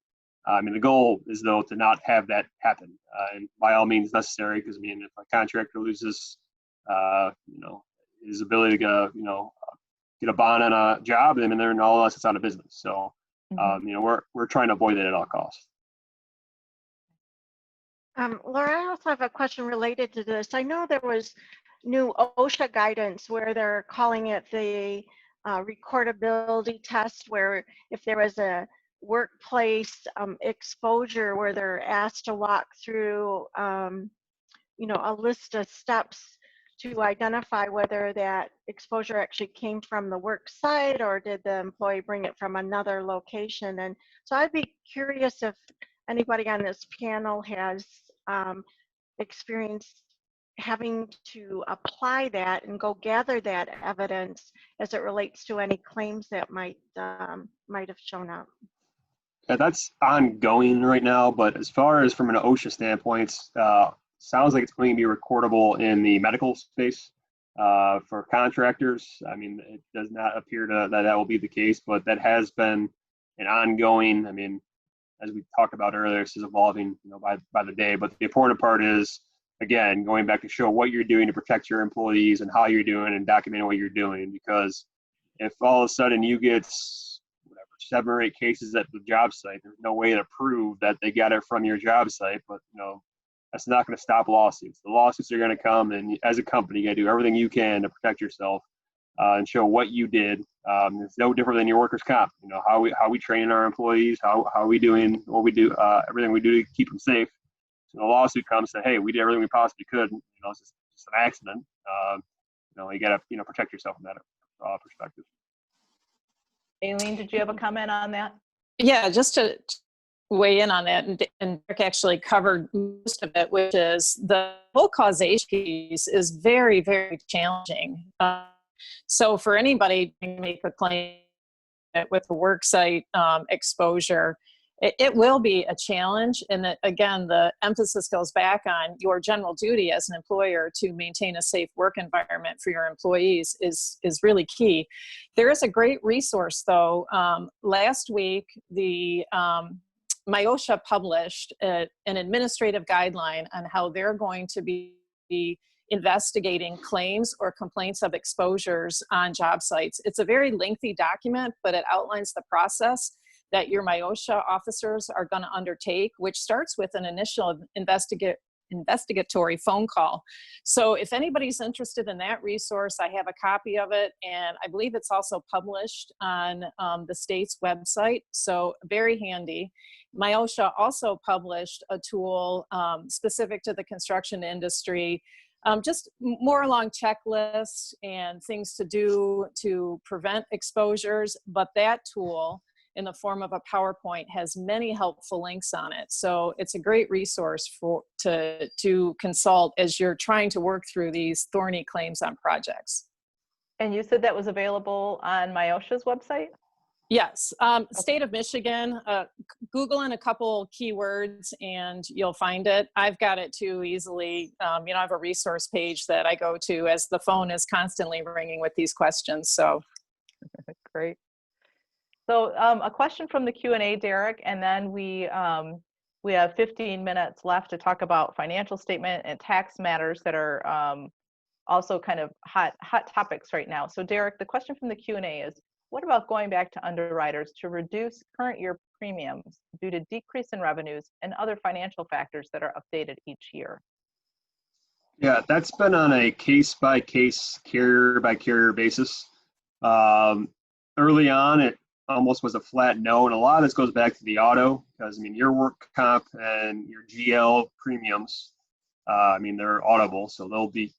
I mean, the goal is, though, to not have that happen, and by all means necessary, because I mean, if a contractor loses, his ability to get a bond on a job, and then all else, it's out of business. So, we're trying to avoid that at all costs. Laura, I also have a question related to this. I know there was new OSHA guidance where they're calling it the recordability test, where if there was a workplace exposure where they're asked to walk through, a list of steps to identify whether that exposure actually came from the work site or did the employee bring it from another location. And so I'd be curious if anybody on this panel has experience having to apply that and go gather that evidence as it relates to any claims that might have shown up. Yeah, that's ongoing right now, but as far as from an OSHA standpoint, sounds like it's going to be recordable in the medical space for contractors. I mean, it does not appear that will be the case, but that has been an ongoing, I mean, as we talked about earlier, this is evolving, by the day. But the important part is, again, going back to show what you're doing to protect your employees and how you're doing and documenting what you're doing. Because if all of a sudden you get 7 or 8 cases at the job site, there's no way to prove that they got it from your job site. But that's not going to stop lawsuits. The lawsuits are going to come, and as a company, you got to do everything you can to protect yourself and show what you did. It's no different than your workers' comp. How we train our employees, how we doing what we do, everything we do to keep them safe. So the lawsuit comes and say, hey, we did everything we possibly could. It's just an accident. You got to protect yourself from that perspective. Aileen, did you have a comment on that? Yeah, just to weigh in on that, and Rick actually covered most of it, which is the whole causation piece is very, very challenging. So for anybody to make a claim with a worksite exposure, it will be a challenge. And that, again, the emphasis goes back on your general duty as an employer to maintain a safe work environment for your employees is really key. There is a great resource, though. Last week, the MIOSHA published an administrative guideline on how they're going to be investigating claims or complaints of exposures on job sites. It's a very lengthy document, but it outlines the process that your MIOSHA officers are going to undertake, which starts with an initial investigatory phone call. So if anybody's interested in that resource, I have a copy of it, and I believe it's also published on the state's website, so very handy. MIOSHA also published a tool specific to the construction industry, just more along checklists and things to do to prevent exposures, but that tool in the form of a PowerPoint has many helpful links on it. So it's a great resource to consult as you're trying to work through these thorny claims on projects. And you said that was available on MIOSHA's website? Yes, State of Michigan, Google in a couple keywords and you'll find it. I've got it too easily. I have a resource page that I go to as the phone is constantly ringing with these questions, so. Great. So a question from the Q&A, Derek, and then we have 15 minutes left to talk about financial statement and tax matters that are also kind of hot topics right now. So Derek, the question from the Q&A is, what about going back to underwriters to reduce current year premiums due to decrease in revenues and other financial factors that are updated each year? Yeah, that's been on a case-by-case, carrier-by-carrier basis. Early on, it almost was a flat no, and a lot of this goes back to the auto, because your work comp and your GL premiums, they're auditable, so they'll be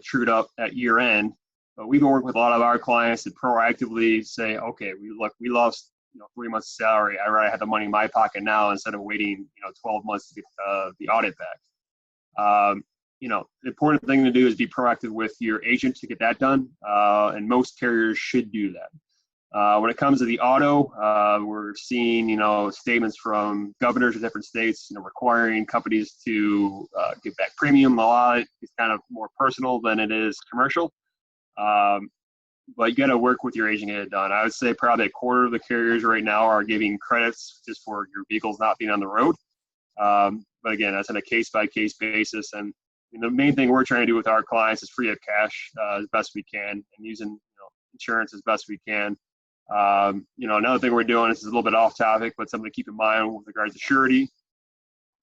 trued up at year end. But we've been working with a lot of our clients to proactively say, okay, we lost 3 months salary. I'd rather have the money in my pocket now instead of waiting 12 months to get the audit back. The important thing to do is be proactive with your agent to get that done, and most carriers should do that. When it comes to the auto, we're seeing statements from governors of different states requiring companies to give back premium. A lot of it's kind of more personal than it is commercial. But you got to work with your agent to get it done. I would say probably a quarter of the carriers right now are giving credits just for your vehicles not being on the road. But again, that's on a case-by-case basis. And the main thing we're trying to do with our clients is free up cash as best we can, and using insurance as best we can. Another thing we're doing, this is a little bit off topic, but something to keep in mind with regards to surety.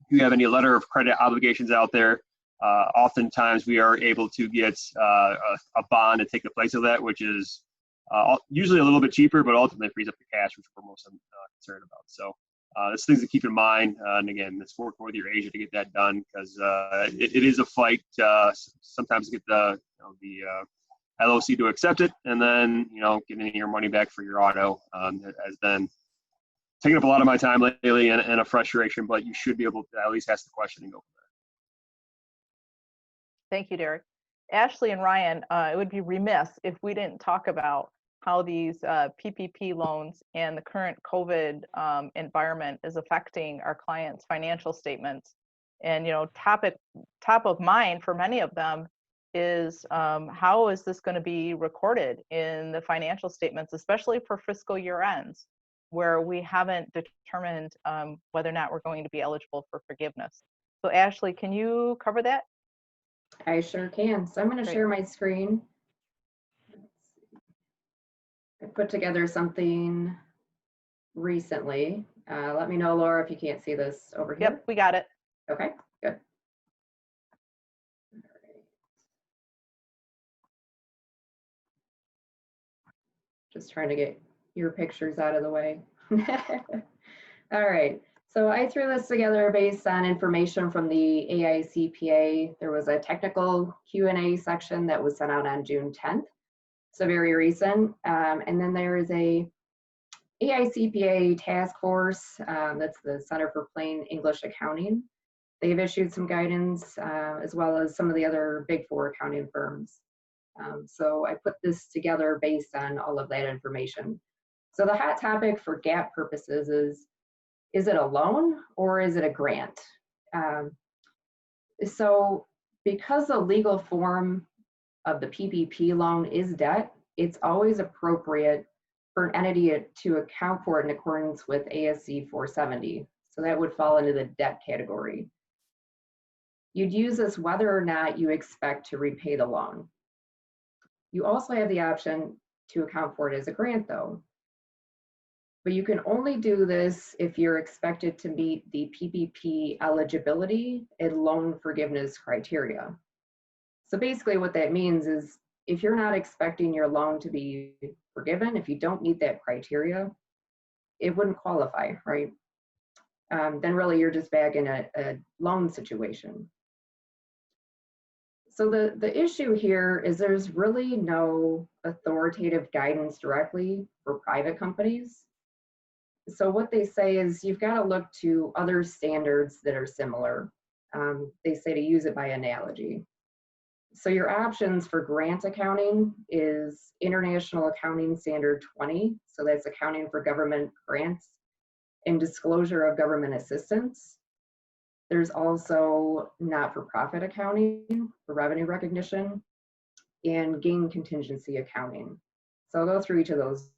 If you have any letter of credit obligations out there, oftentimes we are able to get a bond to take the place of that, which is usually a little bit cheaper, but ultimately frees up the cash, which we're most concerned about. So there's things to keep in mind. And again, it's working with your agent to get that done, because it is a fight sometimes to get the LOC to accept it, and then getting your money back for your auto has been taking up a lot of my time lately and a frustration. But you should be able to at least ask the question and go from there. Thank you, Derek. Ashley and Ryan, it would be remiss if we didn't talk about how these PPP loans and the current COVID environment is affecting our clients' financial statements. And top of mind for many of them is how is this going to be recorded in the financial statements, especially for fiscal year ends, where we haven't determined whether or not we're going to be eligible for forgiveness. So Ashley, can you cover that? I sure can. So I'm going to share my screen. I put together something recently. Let me know, Laura, if you can't see this over here. Yep, we got it. Okay, good. All right. Just trying to get your pictures out of the way. All right. So I threw this together based on information from the AICPA. There was a technical Q&A section that was sent out on June 10th. So very recent. And then there is a AICPA task force, that's the Center for Plain English Accounting. They've issued some guidance, as well as some of the other Big Four accounting firms. So I put this together based on all of that information. So the hot topic for GAAP purposes is it a loan or is it a grant? So because the legal form of the PPP loan is debt, it's always appropriate for an entity to account for it in accordance with ASC 470. So that would fall into the debt category. You'd use this whether or not you expect to repay the loan. You also have the option to account for it as a grant though. But you can only do this if you're expected to meet the PPP eligibility and loan forgiveness criteria. So basically what that means is if you're not expecting your loan to be forgiven, if you don't meet that criteria, it wouldn't qualify, right? Then really you're just back in a loan situation. So the issue here is there's really no authoritative guidance directly for private companies. So what they say is you've got to look to other standards that are similar. They say to use it by analogy. So your options for grant accounting is International Accounting Standard 20. So that's accounting for government grants and disclosure of government assistance. There's also not-for-profit accounting for revenue recognition and gain contingency accounting. So I'll go through each of those.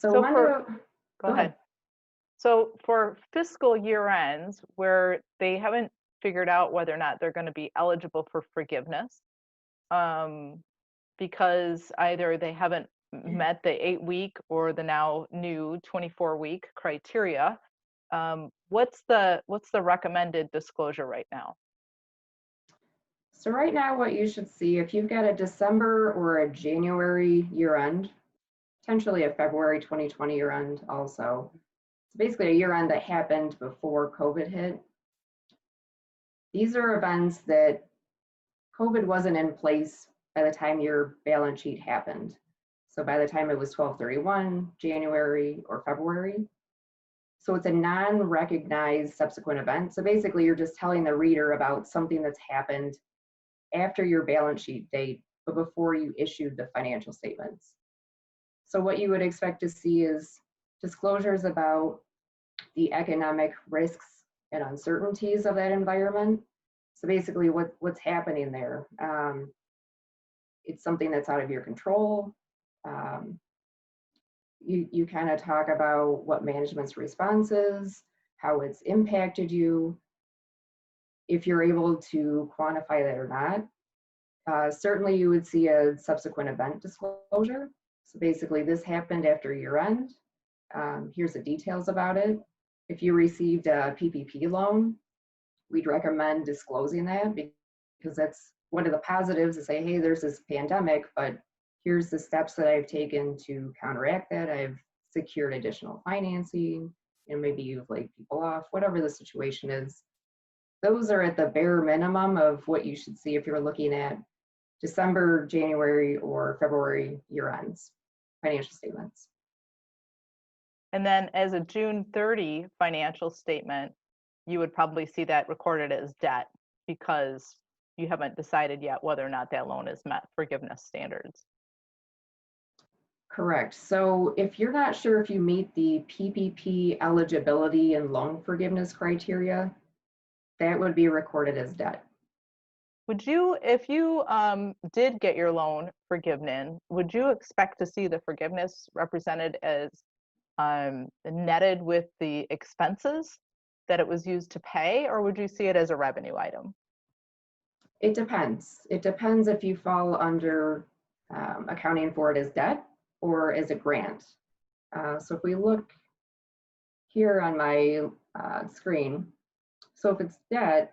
Go ahead. So for fiscal year ends where they haven't figured out whether or not they're going to be eligible for forgiveness, because either they haven't met the 8-week or the now new 24-week criteria, what's the recommended disclosure right now? So right now what you should see, if you've got a December or a January year end, potentially a February 2020 year end also. It's basically a year end that happened before COVID hit. These are events that COVID wasn't in place by the time your balance sheet happened. So by the time it was 12/31, January, or February. So it's a non-recognized subsequent event. So basically you're just telling the reader about something that's happened after your balance sheet date, but before you issued the financial statements. So what you would expect to see is disclosures about the economic risks and uncertainties of that environment. So basically what's happening there. It's something that's out of your control. You kind of talk about what management's response is, how it's impacted you, if you're able to quantify that or not. Certainly you would see a subsequent event disclosure. So basically this happened after year end. Here's the details about it. If you received a PPP loan, we'd recommend disclosing that because that's one of the positives to say, hey, there's this pandemic, but here's the steps that I've taken to counteract that. I've secured additional financing, and maybe you've laid people off, whatever the situation is. Those are at the bare minimum of what you should see if you're looking at December, January, or February year ends financial statements. And then as a June 30 financial statement, you would probably see that recorded as debt because you haven't decided yet whether or not that loan has met forgiveness standards. Correct. So if you're not sure if you meet the PPP eligibility and loan forgiveness criteria, that would be recorded as debt. Would you, if you did get your loan forgiven, would you expect to see the forgiveness represented as netted with the expenses that it was used to pay, or would you see it as a revenue item? It depends. It depends if you fall under accounting for it as debt or as a grant. So if we look here on my screen, so if it's debt,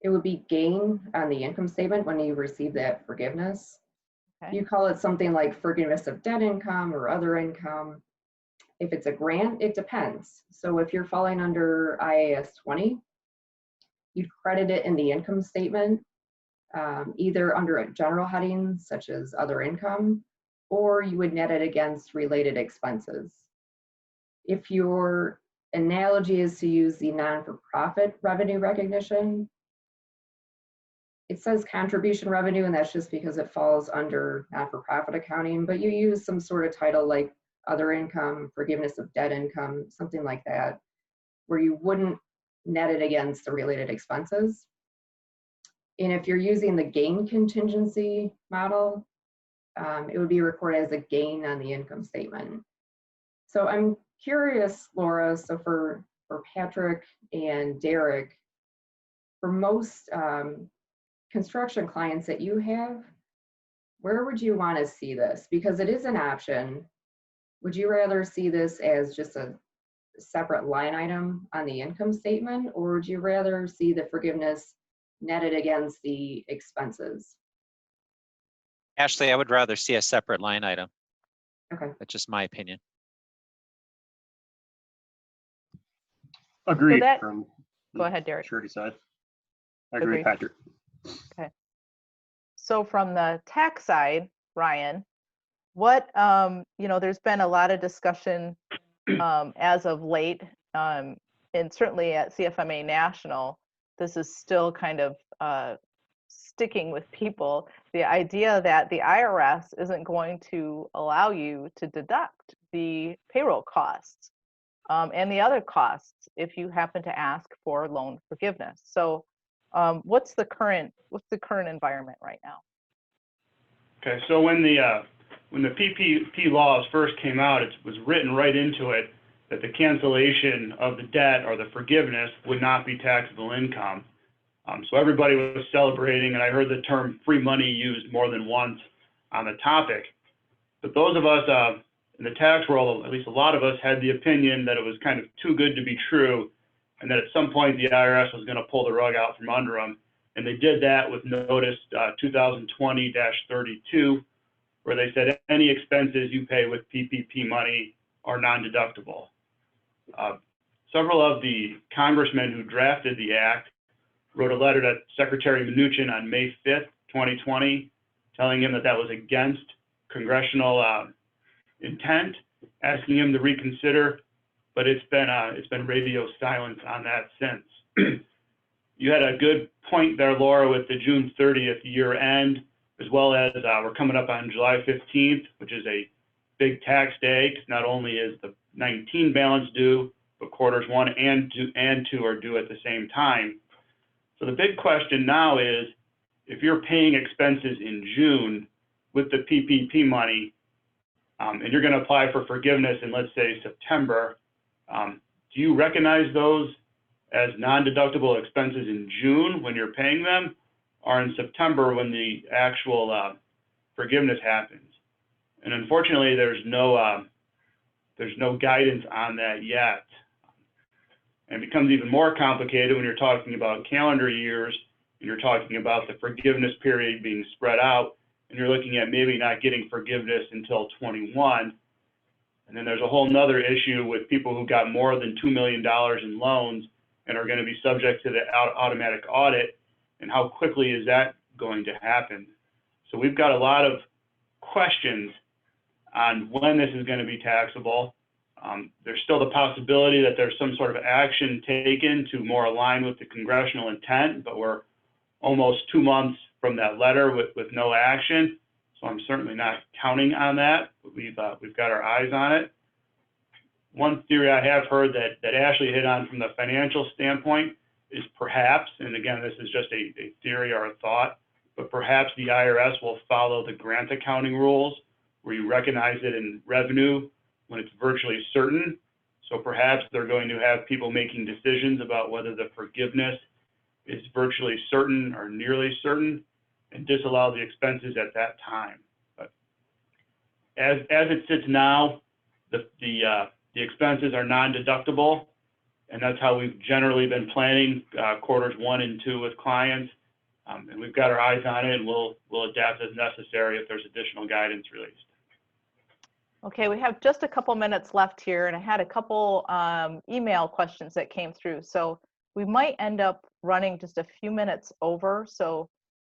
it would be gain on the income statement when you receive that forgiveness. Okay. You call it something like forgiveness of debt income or other income. If it's a grant, it depends. So if you're falling under IAS 20, you'd credit it in the income statement, either under a general heading such as other income, or you would net it against related expenses. If your analogy is to use the non-for-profit revenue recognition, it says contribution revenue, and that's just because it falls under not-for-profit accounting, but you use some sort of title like other income, forgiveness of debt income, something like that, where you wouldn't net it against the related expenses. And if you're using the gain contingency model, it would be recorded as a gain on the income statement. So I'm curious, Laura, so for Patrick and Derek, for most construction clients that you have, where would you want to see this? Because it is an option. Would you rather see this as just a separate line item on the income statement, or would you rather see the forgiveness netted against the expenses? Ashley, I would rather see a separate line item. Okay. That's just my opinion. Agreed. So From go ahead, Derek. Surety side. I agree with Patrick. Okay. So from the tax side, Ryan, what, there's been a lot of discussion as of late, and certainly at CFMA National, this is still kind of sticking with people, the idea that the IRS isn't going to allow you to deduct the payroll costs and the other costs if you happen to ask for loan forgiveness. So what's the current environment right now? Okay, so when the PPP laws first came out, it was written right into it that the cancellation of the debt or the forgiveness would not be taxable income. So everybody was celebrating, and I heard the term free money used more than once on the topic. But those of us in the tax world, at least a lot of us, had the opinion that it was kind of too good to be true, and that at some point the IRS was going to pull the rug out from under them. And they did that with Notice 2020-32, where they said any expenses you pay with PPP money are non-deductible. Several of the congressmen who drafted the act wrote a letter to Secretary Mnuchin on May 5th, 2020, telling him that that was against congressional intent, asking him to reconsider, but it's been radio silence on that since. You had a good point there, Laura, with the June 30th year end, as well as we're coming up on July 15th, which is a big tax day, because not only is the 19 balance due, but quarters 1 and 2 are due at the same time. So the big question now is, if you're paying expenses in June with the PPP money, and you're going to apply for forgiveness in, let's say, September, do you recognize those as non-deductible expenses in June when you're paying them, or in September when the actual forgiveness happens? And unfortunately, there's no guidance on that yet. And it becomes even more complicated when you're talking about calendar years, and you're talking about the forgiveness period being spread out, and you're looking at maybe not getting forgiveness until 21. And then there's a whole nother issue with people who got more than $2 million in loans and are going to be subject to the automatic audit, and how quickly is that going to happen? So we've got a lot of questions on when this is going to be taxable. There's still the possibility that there's some sort of action taken to more align with the congressional intent, but we're almost 2 months from that letter with no action. So I'm certainly not counting on that, but we've got our eyes on it. One theory I have heard that Ashley hit on from the financial standpoint is perhaps, and again, this is just a theory or a thought, but perhaps the IRS will follow the grant accounting rules where you recognize it in revenue when it's virtually certain. So perhaps they're going to have people making decisions about whether the forgiveness is virtually certain or nearly certain, and disallow the expenses at that time. But as it sits now, the expenses are non-deductible, and that's how we've generally been planning quarters 1 and 2 with clients. And we've got our eyes on it, and we'll adapt as necessary if there's additional guidance released. Okay, we have just a couple minutes left here, and I had a couple email questions that came through. So we might end up running just a few minutes over. So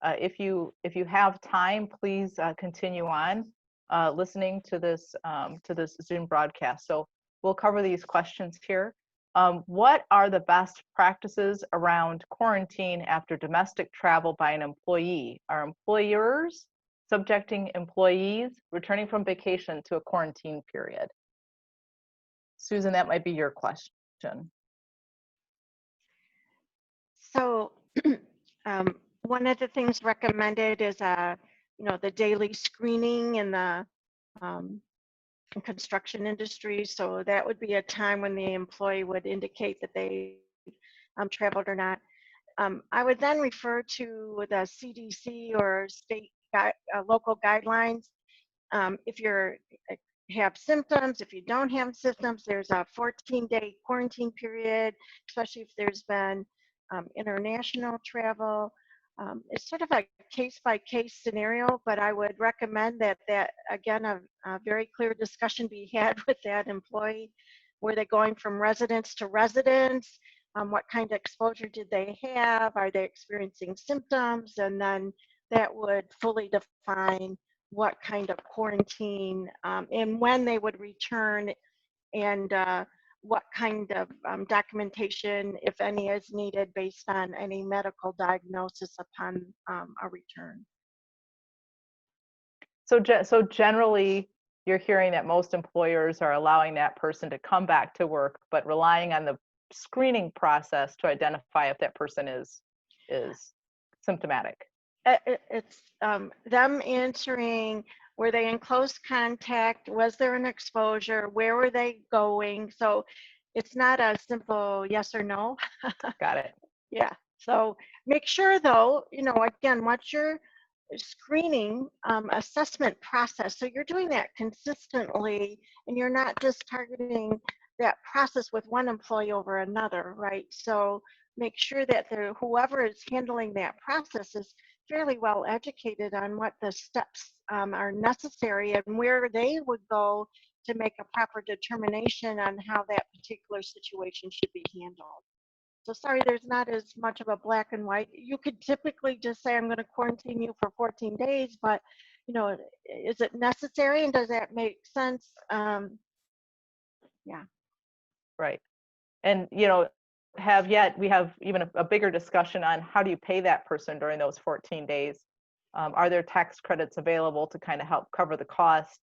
if you have time, please continue on listening to this Zoom broadcast. So we'll cover these questions here. What are the best practices around quarantine after domestic travel by an employee? Are employers subjecting employees returning from vacation to a quarantine period? Susan, that might be your question. So one of the things recommended is the daily screening in the construction industry. So that would be a time when the employee would indicate that they traveled or not. I would then refer to the CDC or state local guidelines. If you have symptoms, if you don't have symptoms, there's a 14-day quarantine period, especially if there's been international travel. It's sort of a case-by-case scenario, but I would recommend that again, a very clear discussion be had with that employee. Were they going from residence to residence? What kind of exposure did they have? Are they experiencing symptoms? And then that would fully define what kind of quarantine and when they would return, and what kind of documentation, if any, is needed based on any medical diagnosis upon a return. So generally, you're hearing that most employers are allowing that person to come back to work, but relying on the screening process to identify if that person is symptomatic. It's them answering, were they in close contact? Was there an exposure? Where were they going? So it's not a simple yes or no. Got it. Yeah. So make sure though, again, what's your screening assessment process? So you're doing that consistently, and you're not just targeting that process with one employee over another, right? So make sure that whoever is handling that process is fairly well educated on what the steps are necessary and where they would go to make a proper determination on how that particular situation should be handled. So sorry, there's not as much of a black and white. You could typically just say, I'm going to quarantine you for 14 days, but you know, is it necessary and does that make sense? Yeah. Right. And, you know, we have even a bigger discussion on how do you pay that person during those 14 days? Are there tax credits available to kind of help cover the cost?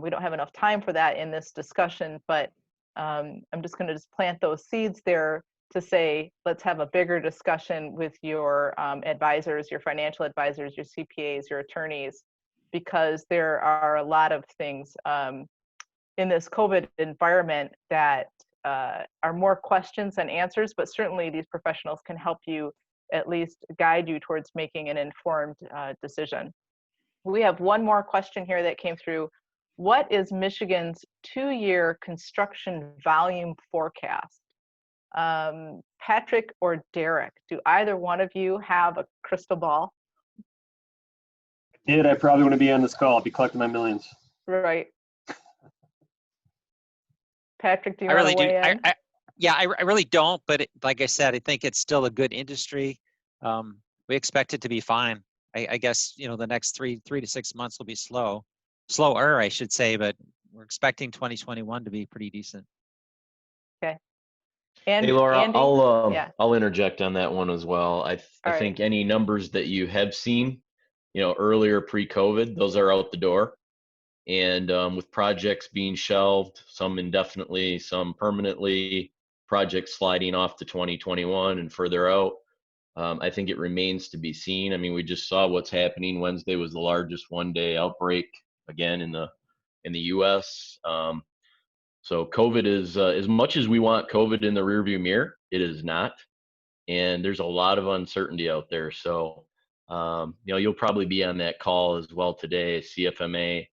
We don't have enough time for that in this discussion, but I'm just going to plant those seeds there to say, let's have a bigger discussion with your advisors, your financial advisors, your CPAs, your attorneys, because there are a lot of things in this COVID environment that are more questions than answers, but certainly these professionals can help you at least guide you towards making an informed decision. We have one more question here that came through. What is Michigan's 2-year construction volume forecast? Patrick or Derek, do either one of you have a crystal ball? I probably wouldn't be on this call. I'd be collecting my millions. Right. Patrick, do you want to weigh in? I really don't, but like I said, I think it's still a good industry. We expect it to be fine. I guess, you know, the next 3 to 6 months will be slower, I should say, but we're expecting 2021 to be pretty decent. Okay. And hey, Laura, Andy? I'll interject on that one as well. I think any numbers that you have seen, you know, earlier pre-COVID, those are out the door. And with projects being shelved, some indefinitely, some permanently, projects sliding off to 2021 and further out, I think it remains to be seen. I mean, we just saw what's happening. Wednesday was the largest one-day outbreak again in the U.S. So COVID is, as much as we want COVID in the rearview mirror, it is not. And there's a lot of uncertainty out there. So, you know, you'll probably be on that call as well today. CFMA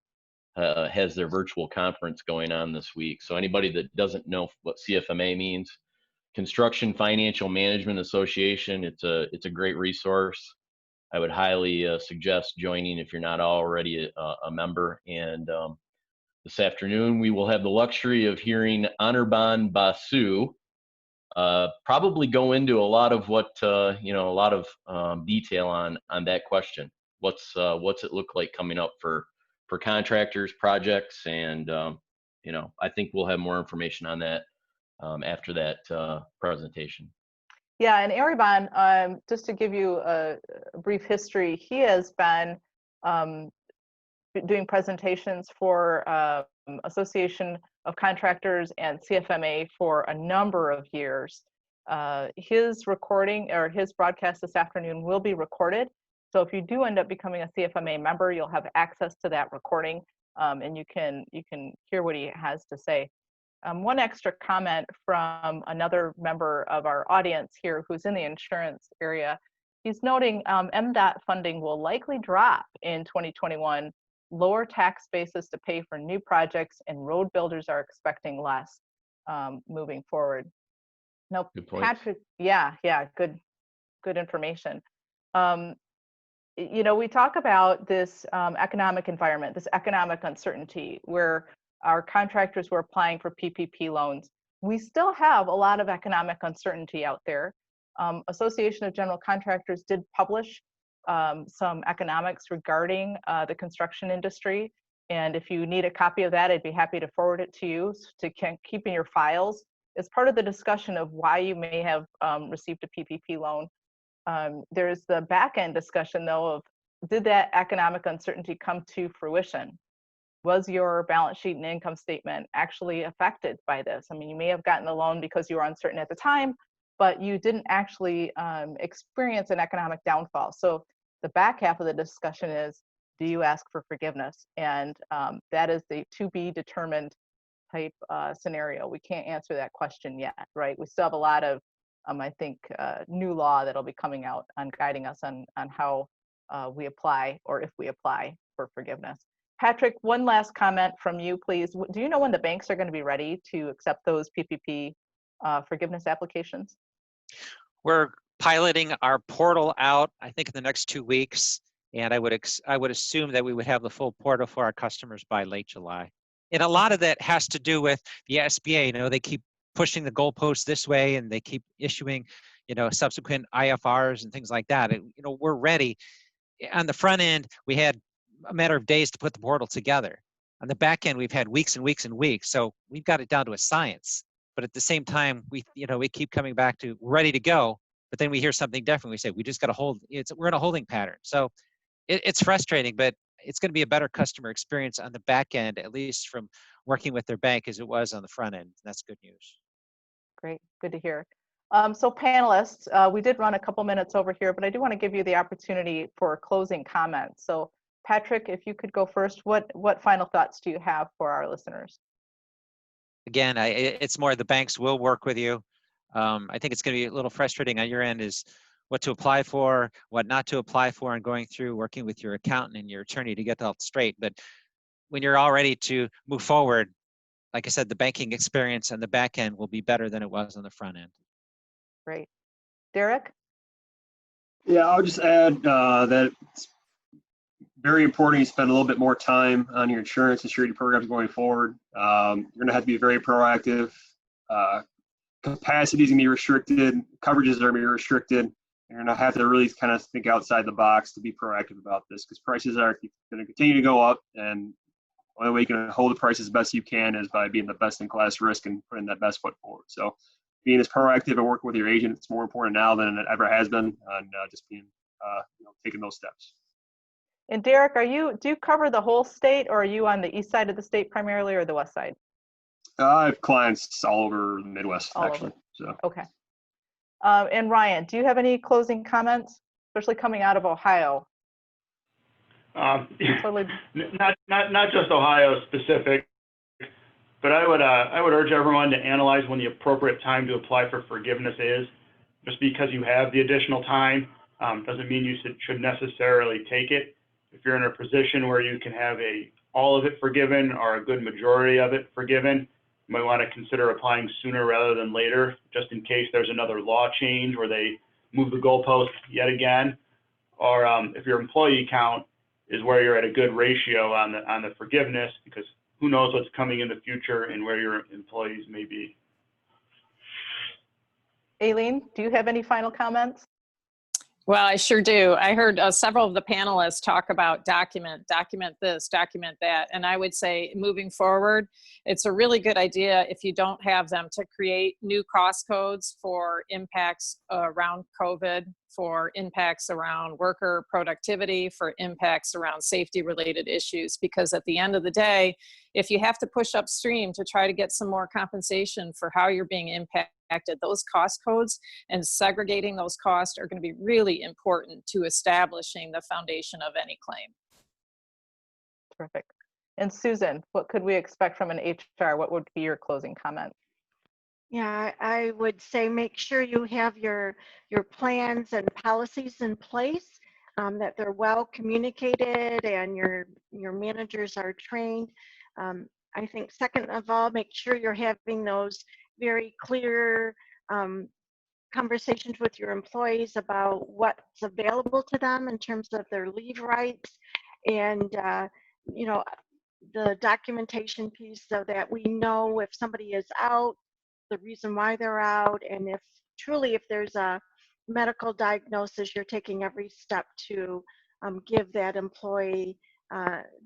has their virtual conference going on this week. So anybody that doesn't know what CFMA means, Construction Financial Management Association, it's a great resource. I would highly suggest joining if you're not already a member. And this afternoon, we will have the luxury of hearing Anirban Basu probably go into a lot of what, you know, a lot of detail on that question. What's it look like coming up for contractors, projects, and, you know, I think we'll have more information on that after that presentation. Yeah, and Ariban, just to give you a brief history, he has been doing presentations for Association of Contractors and CFMA for a number of years. His recording or his broadcast this afternoon will be recorded. So if you do end up becoming a CFMA member, you'll have access to that recording, and you can hear what he has to say. One extra comment from another member of our audience here who's in the insurance area. He's noting MDOT funding will likely drop in 2021, lower tax basis to pay for new projects, and road builders are expecting less moving forward. Now, Patrick, good information. You know, we talk about this economic environment, this economic uncertainty where our contractors were applying for PPP loans. We still have a lot of economic uncertainty out there. Association of General Contractors did publish some economics regarding the construction industry. And if you need a copy of that, I'd be happy to forward it to you to keep in your files as part of the discussion of why you may have received a PPP loan. There's the back end discussion though of, did that economic uncertainty come to fruition? Was your balance sheet and income statement actually affected by this? I mean, you may have gotten the loan because you were uncertain at the time, but you didn't actually experience an economic downfall. So the back half of the discussion is, do you ask for forgiveness? And that is the to be determined type scenario. We can't answer that question yet, right? We still have a lot of, I think, new law that'll be coming out on guiding us on how we apply, or if we apply for forgiveness. Patrick, one last comment from you, please. Do you know when the banks are going to be ready to accept those PPP forgiveness applications? We're piloting our portal out, I think, in the next 2 weeks, and I would assume that we would have the full portal for our customers by late July. And a lot of that has to do with the SBA. You know, they keep pushing the goalposts this way, and they keep issuing, subsequent IFRs and things like that. We're ready. On the front end, we had a matter of days to put the portal together. On the back end, we've had weeks and weeks and weeks. So we've got it down to a science. But at the same time, we keep coming back to we're ready to go. But then we hear something different. We say we just got to hold. We're in a holding pattern. So it's frustrating, but it's going to be a better customer experience on the back end, at least from working with their bank, as it was on the front end. That's good news. Great, good to hear. So panelists, we did run a couple minutes over here, but I do want to give you the opportunity for closing comments. So Patrick, if you could go first, what final thoughts do you have for our listeners? Again, it's more the banks will work with you. I think it's going to be a little frustrating on your end is what to apply for, what not to apply for, and going through working with your accountant and your attorney to get that all straight. But when you're all ready to move forward, like I said, the banking experience on the back end will be better than it was on the front end. Great. Derek? Yeah, I'll just add that it's very important you spend a little bit more time on your insurance and surety programs going forward. You're going to have to be very proactive. Capacity is going to be restricted. Coverages are going to be restricted. You're going to have to really kind of think outside the box to be proactive about this because prices are going to continue to go up, and the only way you can hold the price as best you can is by being the best in class risk and putting that best foot forward. So being as proactive and working with your agent, it's more important now than it ever has been, and just being, taking those steps. And Derek, do you cover the whole state, or are you on the east side of the state primarily, or the west side? I have clients all over the Midwest, All actually. over. So. Okay. And Ryan, do you have any closing comments, especially coming out of Ohio? Totally. Not just Ohio specific, but I would urge everyone to analyze when the appropriate time to apply for forgiveness is. Just because you have the additional time doesn't mean you should necessarily take it. If you're in a position where you can have all of it forgiven or a good majority of it forgiven, you might want to consider applying sooner rather than later, just in case there's another law change where they move the goalpost yet again, or if your employee count is where you're at a good ratio on the forgiveness, because who knows what's coming in the future and where your employees may be. Aileen, do you have any final comments? Well, I sure do. I heard several of the panelists talk about document this, document that. And I would say moving forward, it's a really good idea if you don't have them to create new cost codes for impacts around COVID, for impacts around worker productivity, for impacts around safety related issues. Because at the end of the day, if you have to push upstream to try to get some more compensation for how you're being impacted, those cost codes and segregating those costs are going to be really important to establishing the foundation of any claim. Terrific. And Susan, what could we expect from an HR? What would be your closing comment? Yeah, I would say make sure you have your plans and policies in place, that they're well communicated and your managers are trained. I think second of all, make sure you're having those very clear conversations with your employees about what's available to them in terms of their leave rights and the documentation piece, so that we know if somebody is out, the reason why they're out, and if there's a medical diagnosis, you're taking every step to give that employee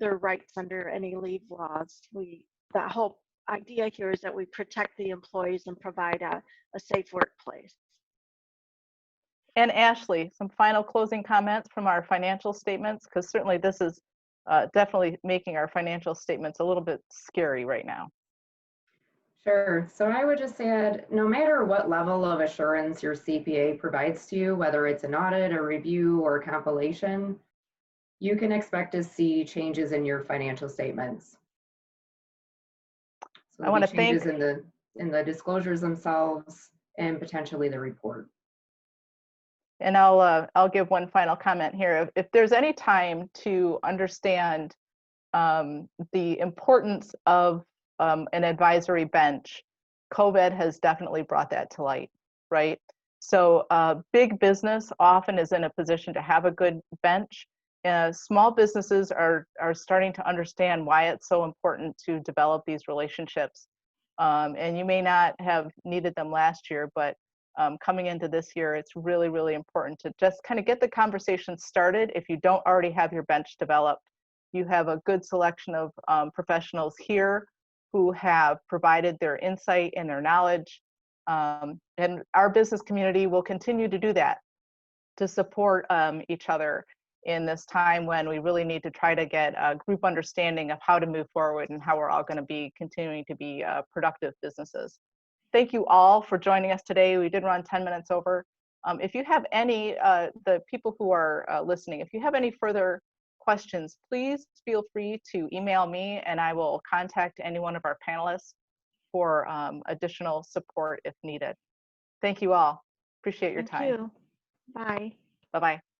their rights under any leave laws. The whole idea here is that we protect the employees and provide a safe workplace. And Ashley, some final closing comments from our financial statements, because certainly this is definitely making our financial statements a little bit scary right now. Sure. So I would just add, no matter what level of assurance your CPA provides to you, whether it's an audit, a review, or a compilation, you can expect to see changes in your financial statements. So I want to thank changes in the disclosures themselves and potentially the report. And I'll give one final comment here. If there's any time to understand the importance of an advisory bench, COVID has definitely brought that to light, right? So big business often is in a position to have a good bench. Small businesses are starting to understand why it's so important to develop these relationships. And you may not have needed them last year, but coming into this year, it's really, really important to just kind of get the conversation started. If you don't already have your bench developed, you have a good selection of professionals here who have provided their insight and their knowledge. And our business community will continue to do that to support each other in this time when we really need to try to get a group understanding of how to move forward and how we're all going to be continuing to be productive businesses. Thank you all for joining us today. We did run 10 minutes over. If you have any, the people who are listening, if you have any further questions, please feel free to email me and I will contact any one of our panelists for additional support if needed. Thank you all. Appreciate your time. Thank you. Bye. Bye-bye.